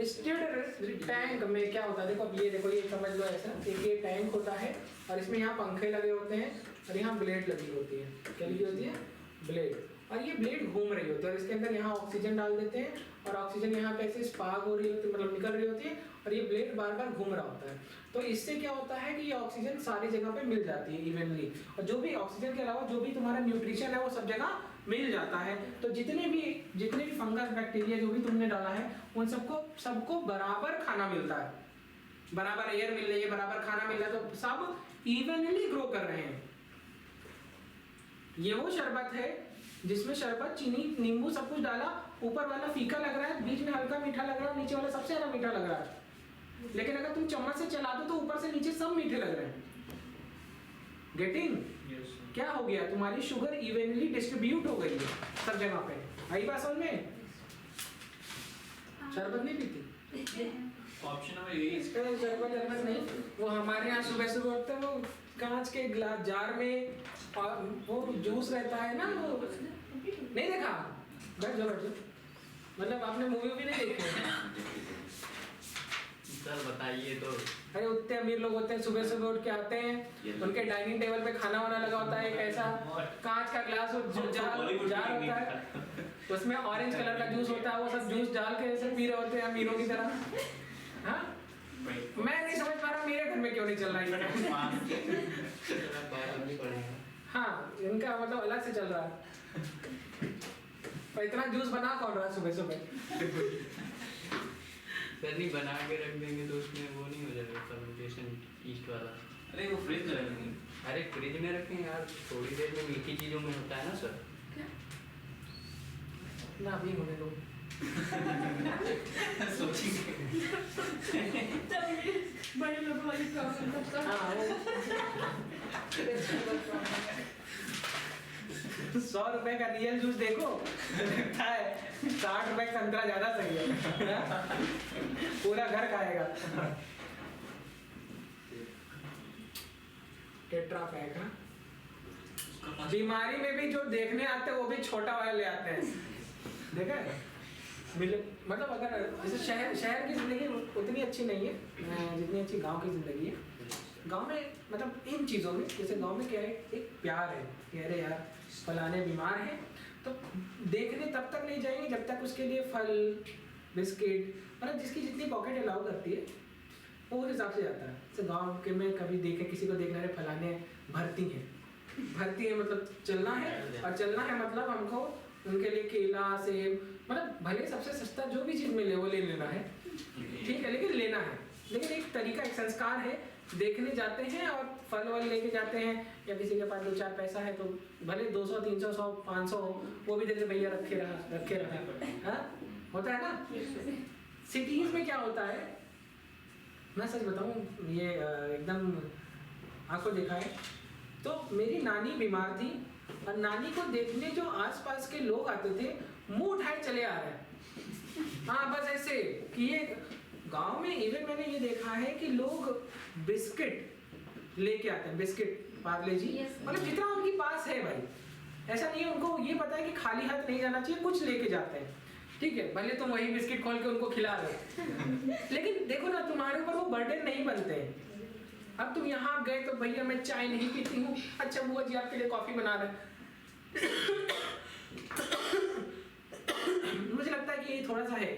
Stirred tank में क्या होता है, देखो अब ये देखो, ये समझ लो ऐसा, एक ये टैंक होता है और इसमें यहाँ पंखे लगे होते हैं और यहाँ ब्लेड लगी होती है। क्या लगी होती है? ब्लेड। और ये ब्लेड घूम रही होती है और इसके अंदर यहाँ ऑक्सीजन डाल देते हैं और ऑक्सीजन यहाँ पे ऐसे स्पार्क हो रही होती है, मतलब निकल रही होती है और ये ब्लेड बार बार घूम रहा होता है। तो इससे क्या होता है कि ये ऑक्सीजन सारी जगह पे मिल जाती है इवनली, और जो भी ऑक्सीजन के अलावा जो भी तुम्हारा न्यूट्रिशन है वो सब जगह मिल जाता है। तो जितने भी फंगस बैक्टीरिया जो भी तुमने डाला है उन सबको बराबर खाना मिलता है, बराबर एयर मिल रही है, बराबर खाना मिल रहा है, तो सब इवनली ग्रो कर रहे हैं। ये वो शरबत है जिसमें शरबत, चीनी, नींबू सब कुछ डाला, ऊपर वाला फीका लग रहा है, बीच में हल्का मीठा लग रहा है, नीचे वाला सबसे ज्यादा मीठा लग रहा है। लेकिन अगर तुम चम्मच से चला दो तो ऊपर से नीचे सब मीठे लग रहे हैं। गेटिंग? क्या हो गया, तुम्हारी शुगर इवनली डिस्ट्रीब्यूट हो गई है सब जगह पे। आई बात समझ में? शरबत नहीं पीती? ऑप्शन नंबर यही है। शरबत नहीं, वो हमारे यहाँ सुबह सुबह उठते हैं, वो कांच के ग्लास जार में और वो जूस रहता है ना, वो नहीं देखा? बैठ जाओ, मतलब आपने मूवी भी नहीं देखी? सर बताइए तो। अरे उतने अमीर लोग होते हैं, सुबह सुबह उठ के आते हैं, उनके डाइनिंग टेबल पे खाना वाना लगा होता है, एक ऐसा कांच का ग्लास और जार होता है, उसमें ऑरेंज कलर का जूस होता है, वो सब जूस डाल के ऐसे पी रहे होते हैं अमीरों की तरह। हाँ, मैं नहीं समझ पा रहा मेरे घर में क्यों नहीं चल रहा है। हाँ, इनका मतलब अलग से चल रहा है। पर इतना जूस बना कौन रहा है सुबह सुबह? सर नहीं बना के रख देंगे तो उसमें वो नहीं हो जाएगा फर्मेंटेशन ईस्ट वाला। अरे वो फ्रिज में रखेंगे। अरे फ्रिज में रखें यार, थोड़ी देर में मीठी चीजों में होता है ना सर। ना अभी होने दो। बड़े लोग वाली प्रॉब्लम करता है। हाँ, 100 रुपए का रियल जूस देखो, लगता है 60 रुपए का संतरा ज्यादा सही है। पूरा घर खाएगा। टेट्रा पैक है। बीमारी में भी जो देखने आते हैं वो भी छोटा वाला ले आते हैं, देखा है? मतलब अगर जैसे शहर की जिंदगी उतनी अच्छी नहीं है जितनी अच्छी गांव की जिंदगी है। गांव में मतलब इन चीज़ों में, जैसे गांव में क्या है, एक प्यार है कि अरे यार फलाने बीमार है, तो देखने तब तक नहीं जाएंगे जब तक उसके लिए फल, बिस्किट, मतलब जिसकी जितनी पॉकेट अलाउ करती है वो उस हिसाब से जाता है। जैसे गाँव के में कभी देखे किसी को देखना है फलाने भर्ती है मतलब चलना है, और चलना है मतलब हमको उनके लिए केला, सेब, मतलब भले सबसे सस्ता जो भी चीज़ मिले वो ले लेना है, ठीक है, लेकिन लेना है। लेकिन एक तरीका, एक संस्कार है, देखने जाते हैं और फल वल लेके जाते हैं, या किसी के पास 2-4 पैसा है तो भले 200, 300, 100, 500 वो भी देते, भैया रखे रहा। हाँ, होता है ना। सिटीज में क्या होता है, मैं सच बताऊं, ये एकदम आंखों देखा है। तो मेरी नानी बीमार थी और नानी को देखने जो आसपास के लोग आते थे, मुंह उठाए चले आ रहे हैं। हाँ बस ऐसे कि ये गांव में इवन मैंने ये देखा है कि लोग बिस्किट लेके आते हैं, बिस्किट पार्ले जी, Yes. मतलब जितना उनके पास है भाई, ऐसा नहीं है, उनको ये पता है कि खाली हाथ नहीं जाना चाहिए, कुछ लेके जाते हैं, ठीक है, भले तुम वही बिस्किट खोल के उनको खिला रहे हो लेकिन देखो ना तुम्हारे ऊपर वो बर्डन नहीं बनते हैं। अब तुम यहाँ गए तो भैया मैं चाय नहीं पीती हूँ, अच्छा बुआ जी आपके लिए कॉफी बना रहे मुझे लगता है कि ये थोड़ा सा है,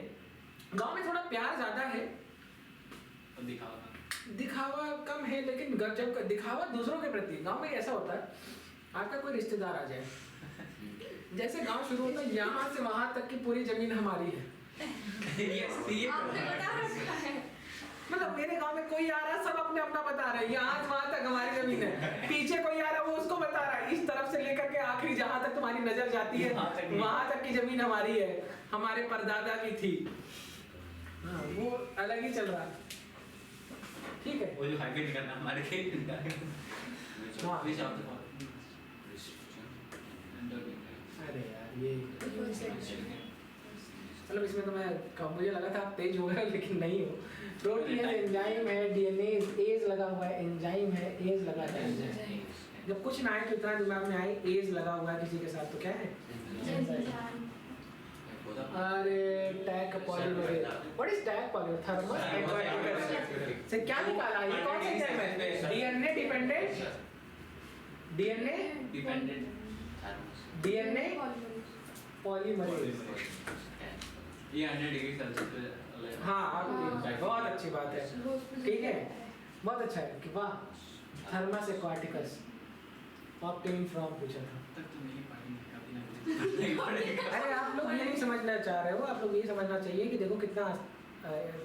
गांव में थोड़ा प्यार ज्यादा है, दिखावा कम है, लेकिन जब दिखावा दूसरों के प्रति, गांव में ऐसा होता है आपका कोई रिश्तेदार आ जाए, जैसे गांव शुरू होता है यहाँ से वहां तक की पूरी जमीन हमारी है आपने बता रखा है। मतलब मेरे गांव में कोई आ रहा है सब अपने अपना बता रहे हैं, यहाँ से वहां तक हमारी जमीन है, पीछे कोई आ रहा है वो उसको बता रहा है, इस तरफ से लेकर के आखिरी जहां तक तुम्हारी नजर जाती है वहां तक की जमीन हमारी है, हमारे परदादा की थी। हाँ, वो अलग ही चल रहा है, ठीक है। वो जो हाईवे निकलना हमारे खेत हाँ। अरे यार ये मतलब इसमें तो मैं मुझे लगा था आप तेज हो गए लेकिन नहीं हो। प्रोटीन है, एंजाइम है, डीएनए एज लगा हुआ है, एंजाइम है, एज लगा है। जब कुछ ना आए तो इतना दिमाग में आए एज लगा हुआ है किसी के साथ तो क्या है? अरे tag polymerase, what is tag polymerase? Thermal aquaticus से क्या निकाला? ये कौन सा एंजाइम है? DNA dependent, DNA polymerase. ये 100 डिग्री सेल्सियस पे हाँ बहुत अच्छी बात है, ठीक है, बहुत अच्छा है कि वाह थर्मस एक्वाटिकस ऑब्टेन फ्रॉम पूछा था। तक तो नहीं पढ़ेंगे कभी ना अरे आप लोग ये नहीं समझना चाह रहे हो, आप लोग ये समझना चाहिए कि देखो कितना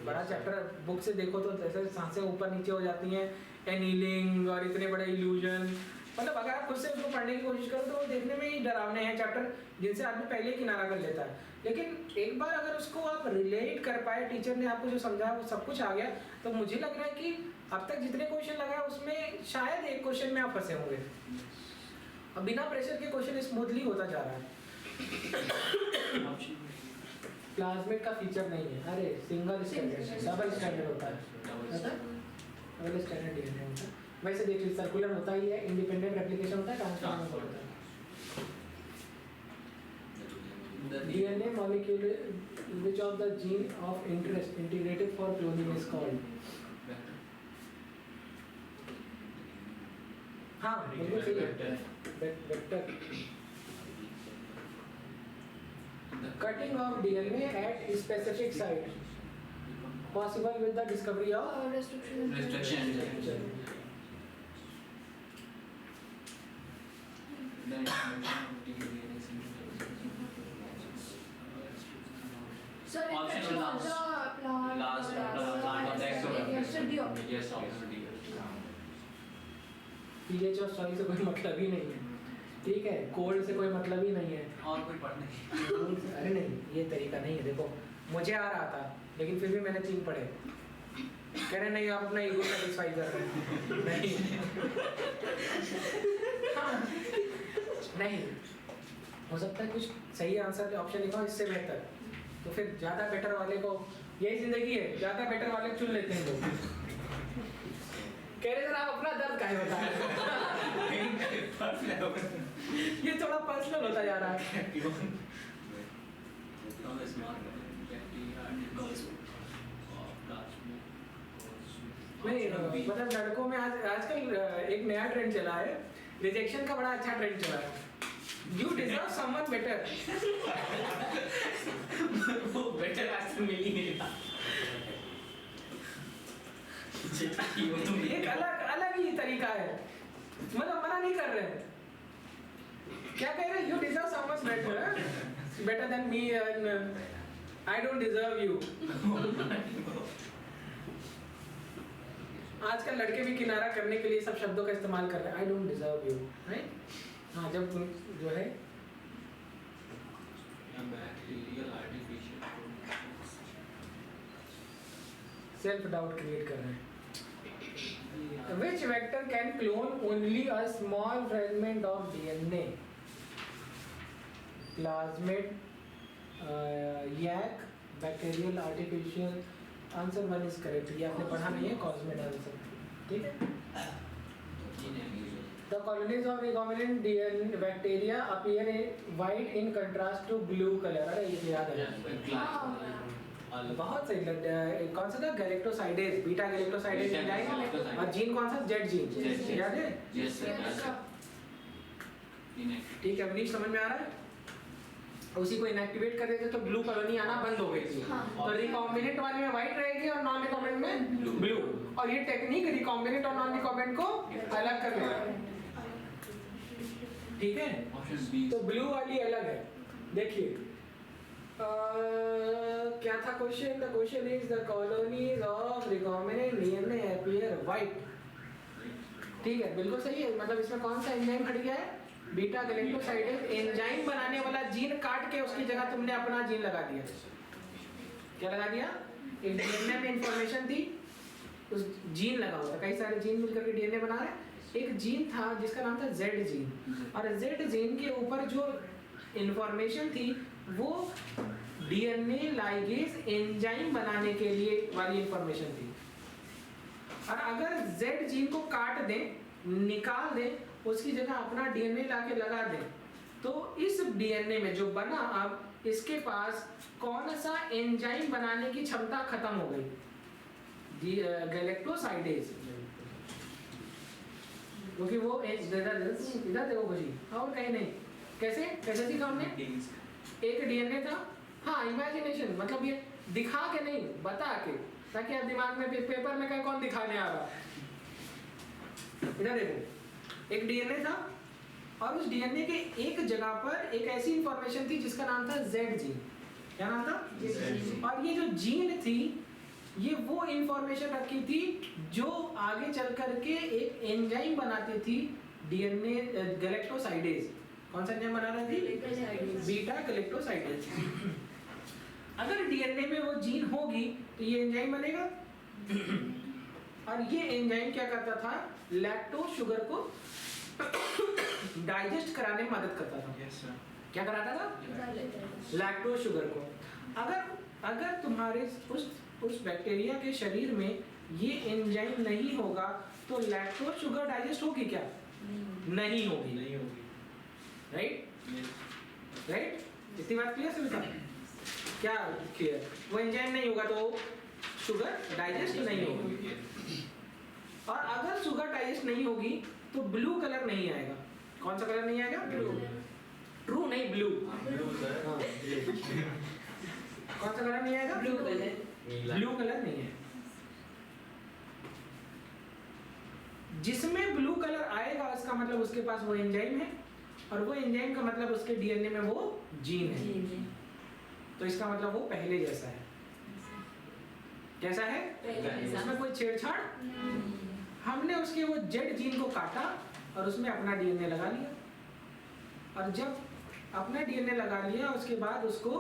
बड़ा चैप्टर, बुक से देखो तो जैसे सांसें ऊपर नीचे हो जाती हैं, एनीलिंग और इतने बड़े इल्यूजन, मतलब अगर आप खुद से उसको पढ़ने की कोशिश करो तो वो देखने में ही डरावने हैं चैप्टर जिनसे आदमी पहले ही किनारा कर लेता है, लेकिन एक बार अगर उसको आप रिलेट कर पाए, टीचर ने आपको जो समझाया वो सब कुछ आ गया, तो मुझे लग रहा है कि अब तक जितने क्वेश्चन लगाए उसमें शायद एक क्वेश्चन में आप फंसे होंगे। अब बिना प्रेशर के क्वेश्चन स्मूथली होता जा रहा है। प्लाज्मिड का फीचर नहीं है, अरे सिंगल स्टैंडर्ड, डबल स्टैंडर्ड होता है, डबल स्टैंडर्ड डीएनए होता है। वैसे देख लीजिए सर्कुलर होता ही है, इंडिपेंडेंट रेप्लिकेशन होता है, ट्रांसफॉर्मेशन होता है। DNA molecule which of the gene of interest integrated for cloning is called? हाँ बिल्कुल सही है, vector. Cutting of DNA at specific site possible with the discovery of Restriction. Sir, Option infection of last. the plant. Last, plant of the Yes, sir, D option. Yes, option D. pH और सॉइल से कोई मतलब ही नहीं है, ठीक है, कोल्ड से कोई मतलब ही नहीं है। और कोई पढ़ नहीं। अरे नहीं ये तरीका नहीं है, देखो मुझे आ रहा था लेकिन फिर भी मैंने 3 पढ़े, कह रहे नहीं आप अपना ईगो सेटिस्फाई कर रहे हैं, नहीं हाँ, नहीं हो सकता है कुछ सही आंसर ऑप्शन लिखा हो इससे बेहतर, तो फिर ज़्यादा बेटर वाले को, यही जिंदगी है, ज़्यादा बेटर वाले चुन लेते हैं लोग। कह रहे सर आप अपना दर्द काहे बता रहे हैं? ये थोड़ा पर्सनल होता जा रहा है। नहीं मतलब लड़कों में आजकल एक नया ट्रेंड चला है, रिजेक्शन का बड़ा अच्छा ट्रेंड चला है। You deserve someone better. वो बेटर आंसर मिल ही नहीं रहा। एक अलग ही तरीका है, मतलब मना नहीं कर रहे हैं, क्या कह रहे हैं? You deserve someone better than me and I don't deserve you. आजकल लड़के भी किनारा करने के लिए सब शब्दों का इस्तेमाल कर रहे हैं, I don't deserve you, right? हाँ जब जो है सेल्फ डाउट क्रिएट कर रहे हैं। Which vector can clone only a small fragment of DNA? Plasmid, yak, bacterial artificial answer 1 is correct. ये आपने पढ़ा नहीं है कॉस्मेट आंसर, ठीक है। The colonies of recombinant bacteria appear white in contrast to blue color। अरे ये याद है, बहुत सही। कौन सा था? Galactosidase, beta galactosidase enzyme. और जीन कौन सा? जेड जीन, याद है? ठीक है अवनीश, समझ में आ रहा है? उसी को इनएक्टिवेट कर देते तो ब्लू कॉलोनी आना बंद हो गई थी। तो रिकॉम्बिनेंट वाले में व्हाइट रहेगी और नॉन रिकॉम्बिनेंट में ब्लू। और ये टेक्निक रिकॉम्बिनेंट और नॉन रिकॉम्बिनेंट को अलग कर देगा, ठीक है। तो ब्लू वाली अलग है। देखिए क्या था question? The question is the colonies of recombinant DNA appear white. ठीक है, बिल्कुल सही है। मतलब इसमें कौन सा एंजाइम खड़ गया है? Beta galactosidase. एंजाइम बनाने वाला जीन काट के उसकी जगह तुमने अपना जीन लगा दिया। क्या लगा दिया? एक डीएनए में इंफॉर्मेशन थी, उस जीन लगा हुआ था। कई सारे जीन मिलकर के डीएनए बना रहे हैं। एक जीन था जिसका नाम था जेड जीन, और जेड जीन के ऊपर जो इंफॉर्मेशन थी वो डीएनए लाइगेज एंजाइम बनाने के लिए वाली इंफॉर्मेशन थी। और अगर जेड जीन को काट दें, निकाल दें, उसकी जगह अपना डीएनए लाके लगा दें, तो इस डीएनए में जो बना अब इसके पास कौन सा एंजाइम बनाने की क्षमता खत्म हो गई? गैलेक्टोसाइडेज। क्योंकि वो इधर देखो कुछ और कहीं नहीं। कैसे कैसे सीखा हमने? एक डीएनए था, हाँ इमेजिनेशन, मतलब ये दिखा के नहीं बता के, ताकि आप दिमाग में पेपर में कहीं कौन दिखाने आ रहा। इधर देखो, एक डीएनए था और उस डीएनए के एक जगह पर एक ऐसी इंफॉर्मेशन थी जिसका नाम था जेड जीन। क्या नाम था? और ये जो जीन थी ये वो इंफॉर्मेशन रखी थी जो आगे चल करके एक एंजाइम बनाती थी डीएनए गैलेक्टोसाइडेज। कौन सा एंजाइम बना रही थी? Beta galactosidase. अगर डीएनए में वो जीन होगी तो ये एंजाइम बनेगा। और ये एंजाइम क्या करता था? लैक्टोज शुगर को डाइजेस्ट कराने में मदद करता था। Yes, sir. क्या कराता था? लैक्टोज शुगर को। अगर तुम्हारे उस बैक्टीरिया के शरीर में ये एंजाइम नहीं होगा तो लैक्टोज शुगर डाइजेस्ट होगी क्या? नहीं होगी। राइट? राइट? इतनी बात क्लियर सभी का? क्या क्लियर? वो एंजाइम नहीं होगा तो शुगर डाइजेस्ट नहीं होगी। और अगर शुगर डाइजेस्ट नहीं होगी तो ब्लू कलर नहीं आएगा। कौन सा कलर नहीं आएगा? ब्लू। ट्रू नहीं, ब्लू। कौन सा कलर नहीं आएगा? Blue colour. ब्लू कलर नहीं है। जिसमें ब्लू कलर आएगा उसका मतलब उसके पास वो एंजाइम है, और वो एंजाइम का मतलब उसके डीएनए में वो जीन है। तो इसका मतलब वो पहले जैसा है। कैसा है? उसमें कोई छेड़छाड़। हमने उसके वो जेड जीन को काटा और उसमें अपना डीएनए लगा लिया, और जब अपना डीएनए लगा लिया उसके बाद उसको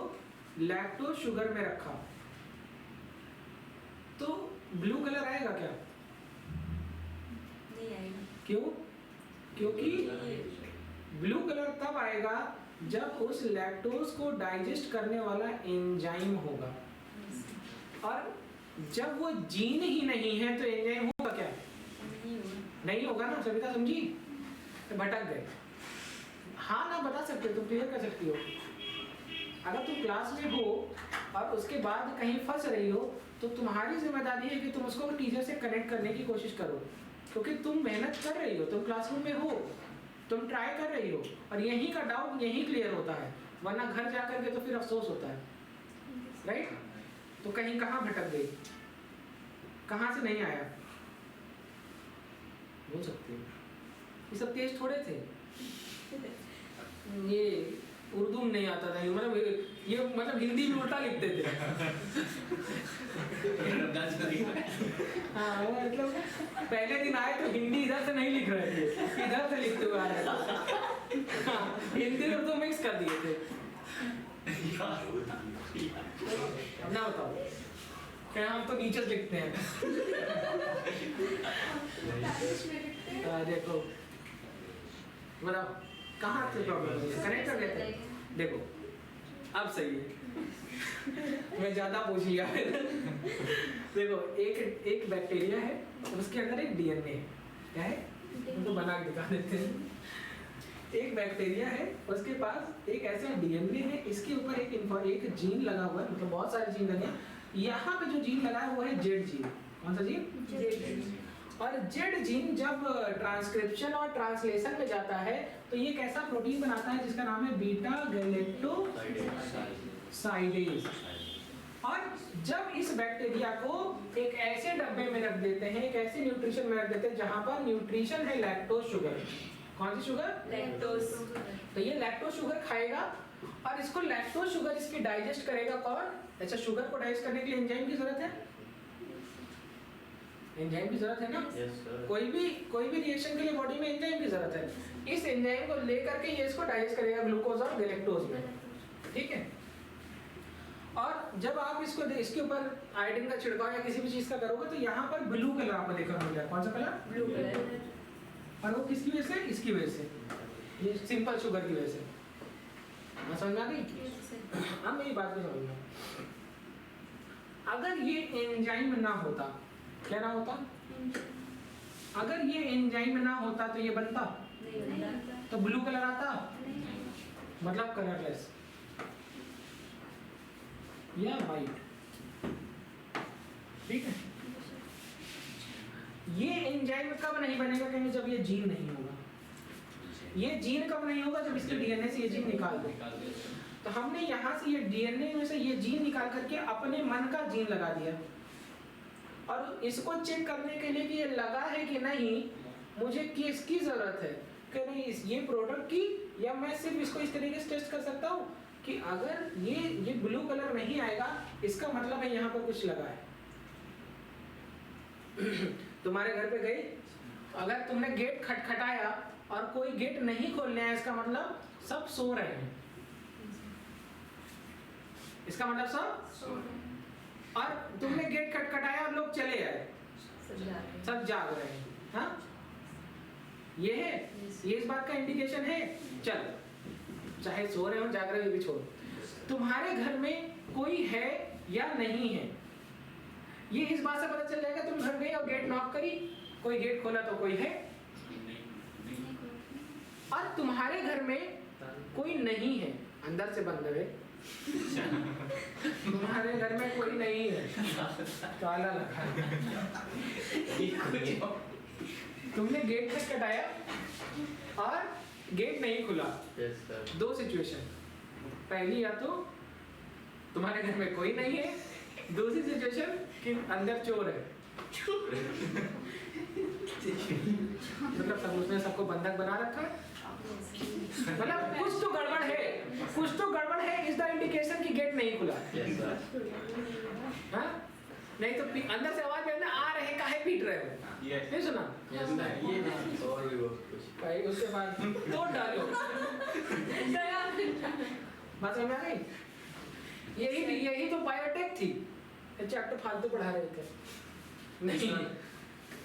लैक्टोज शुगर में रखा, तो ब्लू कलर आएगा क्या? नहीं आएगा। क्यों? क्योंकि ब्लू कलर तब आएगा जब उस लैक्टोज को डाइजेस्ट करने वाला एंजाइम होगा, और जब वो जीन ही नहीं है तो एंजाइम होगा क्या? नहीं होगा ना। सविता समझी? तो भटक गए। हाँ ना बता सकते हो, तुम क्लियर कर सकती हो। अगर तुम क्लास में हो और उसके बाद कहीं फंस रही हो तो तुम्हारी जिम्मेदारी है कि तुम उसको टीचर से कनेक्ट करने की कोशिश करो, क्योंकि तुम मेहनत कर रही हो, तुम क्लासरूम में हो, तुम ट्राई कर रही हो, और यहीं का डाउट यहीं क्लियर होता है, वरना घर जा कर के तो फिर अफसोस होता है। राइट? तो कहीं कहाँ भटक गई, कहाँ से नहीं आया? बोल सकते हो। ये सब तेज थोड़े थे, ये उर्दू में नहीं आता था, ये मतलब हिंदी में उल्टा लिखते थे। हाँ मतलब पहले दिन आए तो हिंदी इधर से नहीं लिख रहे थे, इधर से लिखते हुए आए। हाँ, हिंदी उर्दू मिक्स कर दिए थे। ना बताओ क्या? हम तो नीचे लिखते हैं। देखो बताओ कहाँ से प्रॉब्लम है? कनेक्ट कर देते हैं। देखो अब सही है। मैं ज्यादा पूछ लिया। देखो एक बैक्टीरिया है, उसके अंदर एक डीएनए है। क्या है? तो बना के दिखा देते हैं। एक बैक्टीरिया है, उसके पास एक ऐसा डीएनए है, इसके ऊपर एक जीन लगा हुआ है, मतलब बहुत सारे जीन लगे हैं। यहाँ पे जो जीन लगा है वो है जेड जीन। कौन सा जीन? Z gene. और जेड जीन जब ट्रांसक्रिप्शन और ट्रांसलेशन में जाता है तो ये एक ऐसा प्रोटीन बनाता है जिसका नाम है बीटा गैलेक्टोसाइडेज। और जब इस बैक्टीरिया को एक ऐसे डब्बे में रख देते हैं, एक ऐसे न्यूट्रिशन में रख देते हैं जहां पर न्यूट्रिशन है लैक्टोज शुगर। कौन सी शुगर? लैक्टोज। तो ये लैक्टोज शुगर खाएगा और इसको लैक्टोज शुगर इसकी डाइजेस्ट करेगा कौन? अच्छा, शुगर को डाइजेस्ट करने के लिए एंजाइम की जरूरत है। एंजाइम की जरूरत है ना? Yes sir. कोई भी रिएक्शन के लिए बॉडी में एंजाइम की जरूरत है। इस एंजाइम को लेकर के ये इसको डाइजेस्ट करेगा ग्लूकोज और गैलेक्टोज में। ठीक है। और जब आप इसके ऊपर आयोडीन का छिड़काव या किसी भी चीज का करोगे तो यहाँ पर ब्लू कलर आपको देखने को मिलेगा। कौन सा कलर? Blue colour. और वो किसकी वजह से? इसकी वजह से, ये सिंपल शुगर की वजह से। मैं समझ आ गई? अब मेरी बात को समझना। अगर ये एंजाइम ना होता, क्या ना होता? अगर ये एंजाइम ना होता तो ये बनता, तो ब्लू कलर आता, मतलब कलरलेस या वाइट। ठीक है। ये एंजाइम कब नहीं बनेगा? कहेंगे जब ये जीन नहीं होगा। ये जीन कब नहीं होगा? जब इसके डीएनए से ये जीन निकाल दे। तो हमने यहाँ से ये डीएनए में से ये जीन निकाल करके अपने मन का जीन लगा दिया और इसको चेक करने के लिए कि ये लगा है कि नहीं, मुझे किसकी जरूरत है कि नहीं, ये प्रोडक्ट की, या मैं सिर्फ इसको इस तरीके से टेस्ट कर सकता हूँ कि अगर ये ब्लू कलर नहीं आएगा इसका मतलब है यहाँ पर कुछ लगा है। तुम्हारे घर पे गई, अगर तुमने गेट खटखटाया और कोई गेट नहीं खोलने आया, इसका मतलब सब सो रहे हैं। इसका मतलब सब, और तुमने गेट खटखटाया और लोग चले आए, सब जाग रहे हैं। हाँ, ये है, ये इस बात का इंडिकेशन है। चल, चाहे सो रहे हो जाग रहे हो भी छोड़, तुम्हारे घर में कोई है या नहीं है, ये इस बात से पता चल जाएगा। तुम घर गए और गेट नॉक करी, कोई गेट खोला तो कोई है, और तुम्हारे घर में कोई नहीं है, अंदर से बंद है। तुम्हारे घर में कोई नहीं है, ताला लगा है। तुमने गेट खटखटाया और गेट नहीं खुला। Yes sir. दो सिचुएशन, पहली या तो तुम्हारे घर में कोई नहीं है, दूसरी सिचुएशन कि अंदर चोर है। मतलब सब उसने सबको बंधक बना रखा है, मतलब कुछ तो गड़बड़ है, कुछ तो गड़बड़ है। इज द इंडिकेशन कि गेट नहीं खुला। Yes sir. हाँ, नहीं तो अंदर से आवाज में आ रहे काहे पीट रहे हो, नहीं सुना? Yes sir. ये और भी बहुत कुछ। भाई उसके बाद तोड़ डालो। बात समझ में आ गई? यही तो बायोटेक थी। चैप्टर फालतू पढ़ा रहे थे। नहीं,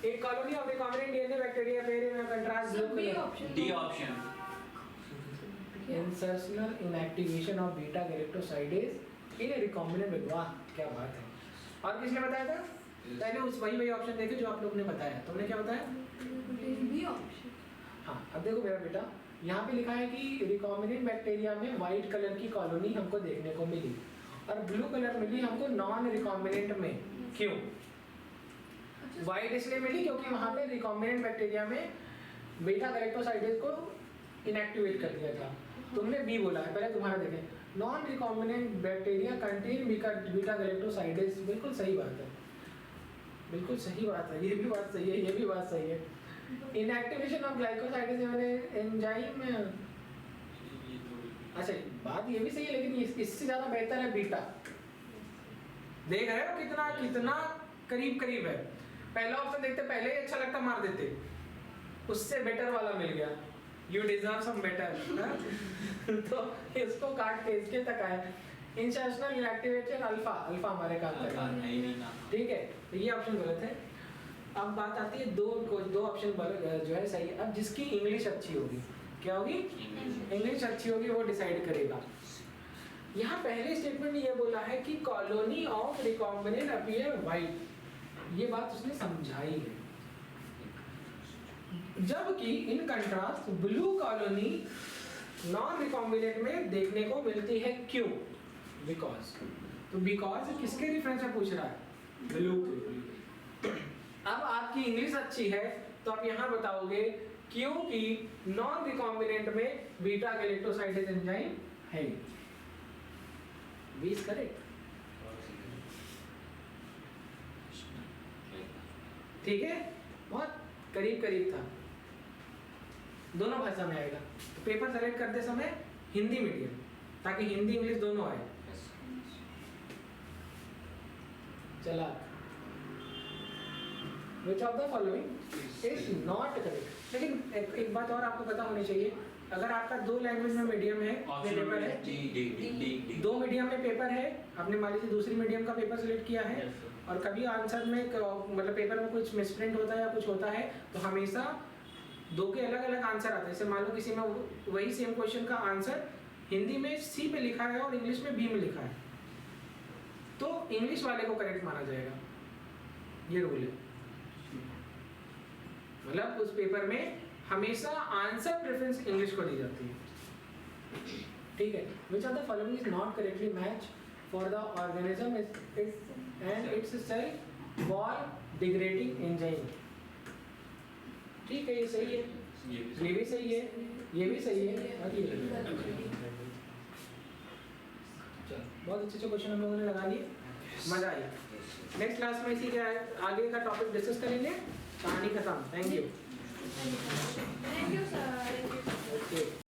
एक colony of recombinant DNA bacteria pair in contrast सब B group option. D option insertional inactivation of beta galactosidase in recombinant. वाह क्या बात है। और किसने बताया था? पहले उस वही ऑप्शन देखे जो आप लोग ने बताया। तुमने क्या बताया? B option. हाँ, अब देखो मेरा बेटा, यहाँ पे लिखा है कि रिकॉम्बिनेंट बैक्टीरिया में व्हाइट कलर की कॉलोनी हमको देखने को मिली और ब्लू कलर मिली हमको नॉन रिकॉम्बिनेंट में। क्यों व्हाइट इसलिए मिली? क्योंकि वहाँ पे रिकॉम्बिनेंट बैक्टीरिया में बीटा गैलेक्टोसाइडेज को इनएक्टिवेट कर दिया था। तुमने बी बोला है, पहले तुम्हारा देखें। Non recombinant bacteria contain beta galactosidase. बिल्कुल सही बात है, बिल्कुल सही बात है, ये भी बात सही है, ये भी बात सही है। Inactivation of glycosidase enzyme. अच्छा, बात ये भी सही है, लेकिन इससे ज्यादा बेहतर है बीटा। देख रहे हो कितना कितना करीब करीब है। पहला ऑप्शन देखते, पहले ही अच्छा लगता मार देते, उससे बेटर वाला मिल गया। You deserve some better. तो इसको काट के इसके तक आए। इंसर्शनल इनएक्टिवेशन अल्फा, अल्फा हमारे काम करेगा। ठीक है, तो ये ऑप्शन गलत है। अब बात आती है दो ऑप्शन जो है सही है। अब जिसकी इंग्लिश अच्छी होगी, क्या होगी? इंग्लिश अच्छी होगी, वो डिसाइड करेगा। यहाँ पहले स्टेटमेंट में ये बोला है कि colony of recombinant appear white, ये बात उसने समझाई है। जबकि in contrast blue colony non recombinant में देखने को मिलती है, क्यों? बिकॉज, तो बिकॉज किसके रेफरेंस में पूछ रहा है? ब्लू के। अब आपकी इंग्लिश अच्छी है तो आप यहाँ बताओगे क्योंकि नॉन रिकॉम्बिनेंट में बीटा गैलेक्टोसाइडेज एंजाइम है। B is correct. ठीक है, बहुत करीब करीब था, दोनों भाषा में आएगा। तो पेपर सेलेक्ट करते समय हिंदी मीडियम, ताकि हिंदी इंग्लिश दोनों आए। चला, which of the following is not correct? लेकिन एक बात और आपको पता होनी चाहिए, अगर आपका 2 लैंग्वेज में मीडियम है, पेपर है, दो मीडियम में पेपर है, आपने मान लीजिए दूसरी मीडियम का पेपर सिलेक्ट किया है, और कभी आंसर में मतलब पेपर में कुछ मिसप्रिंट होता है या कुछ होता है, तो हमेशा 2 के अलग अलग आंसर आते हैं। जैसे मान लो किसी में वही सेम क्वेश्चन का आंसर हिंदी में सी पे लिखा है और इंग्लिश में बी में लिखा है, तो इंग्लिश वाले को करेक्ट माना जाएगा। ये रूल है, मतलब उस पेपर में हमेशा आंसर प्रेफरेंस इंग्लिश को दी जाती है। ठीक है, which of the following is not correctly match for the organism and its cell wall degrading enzyme. ठीक है, ये सही है, ये भी सही है, ये भी सही है, और ये भी। चलो, बहुत अच्छे क्वेश्चन हम लोगों ने लगा लिए, मजा आई। नेक्स्ट क्लास में इसी के आगे का टॉपिक डिस्कस करेंगे। कहानी खत्म। Thank you. Thank you, sir. Okay.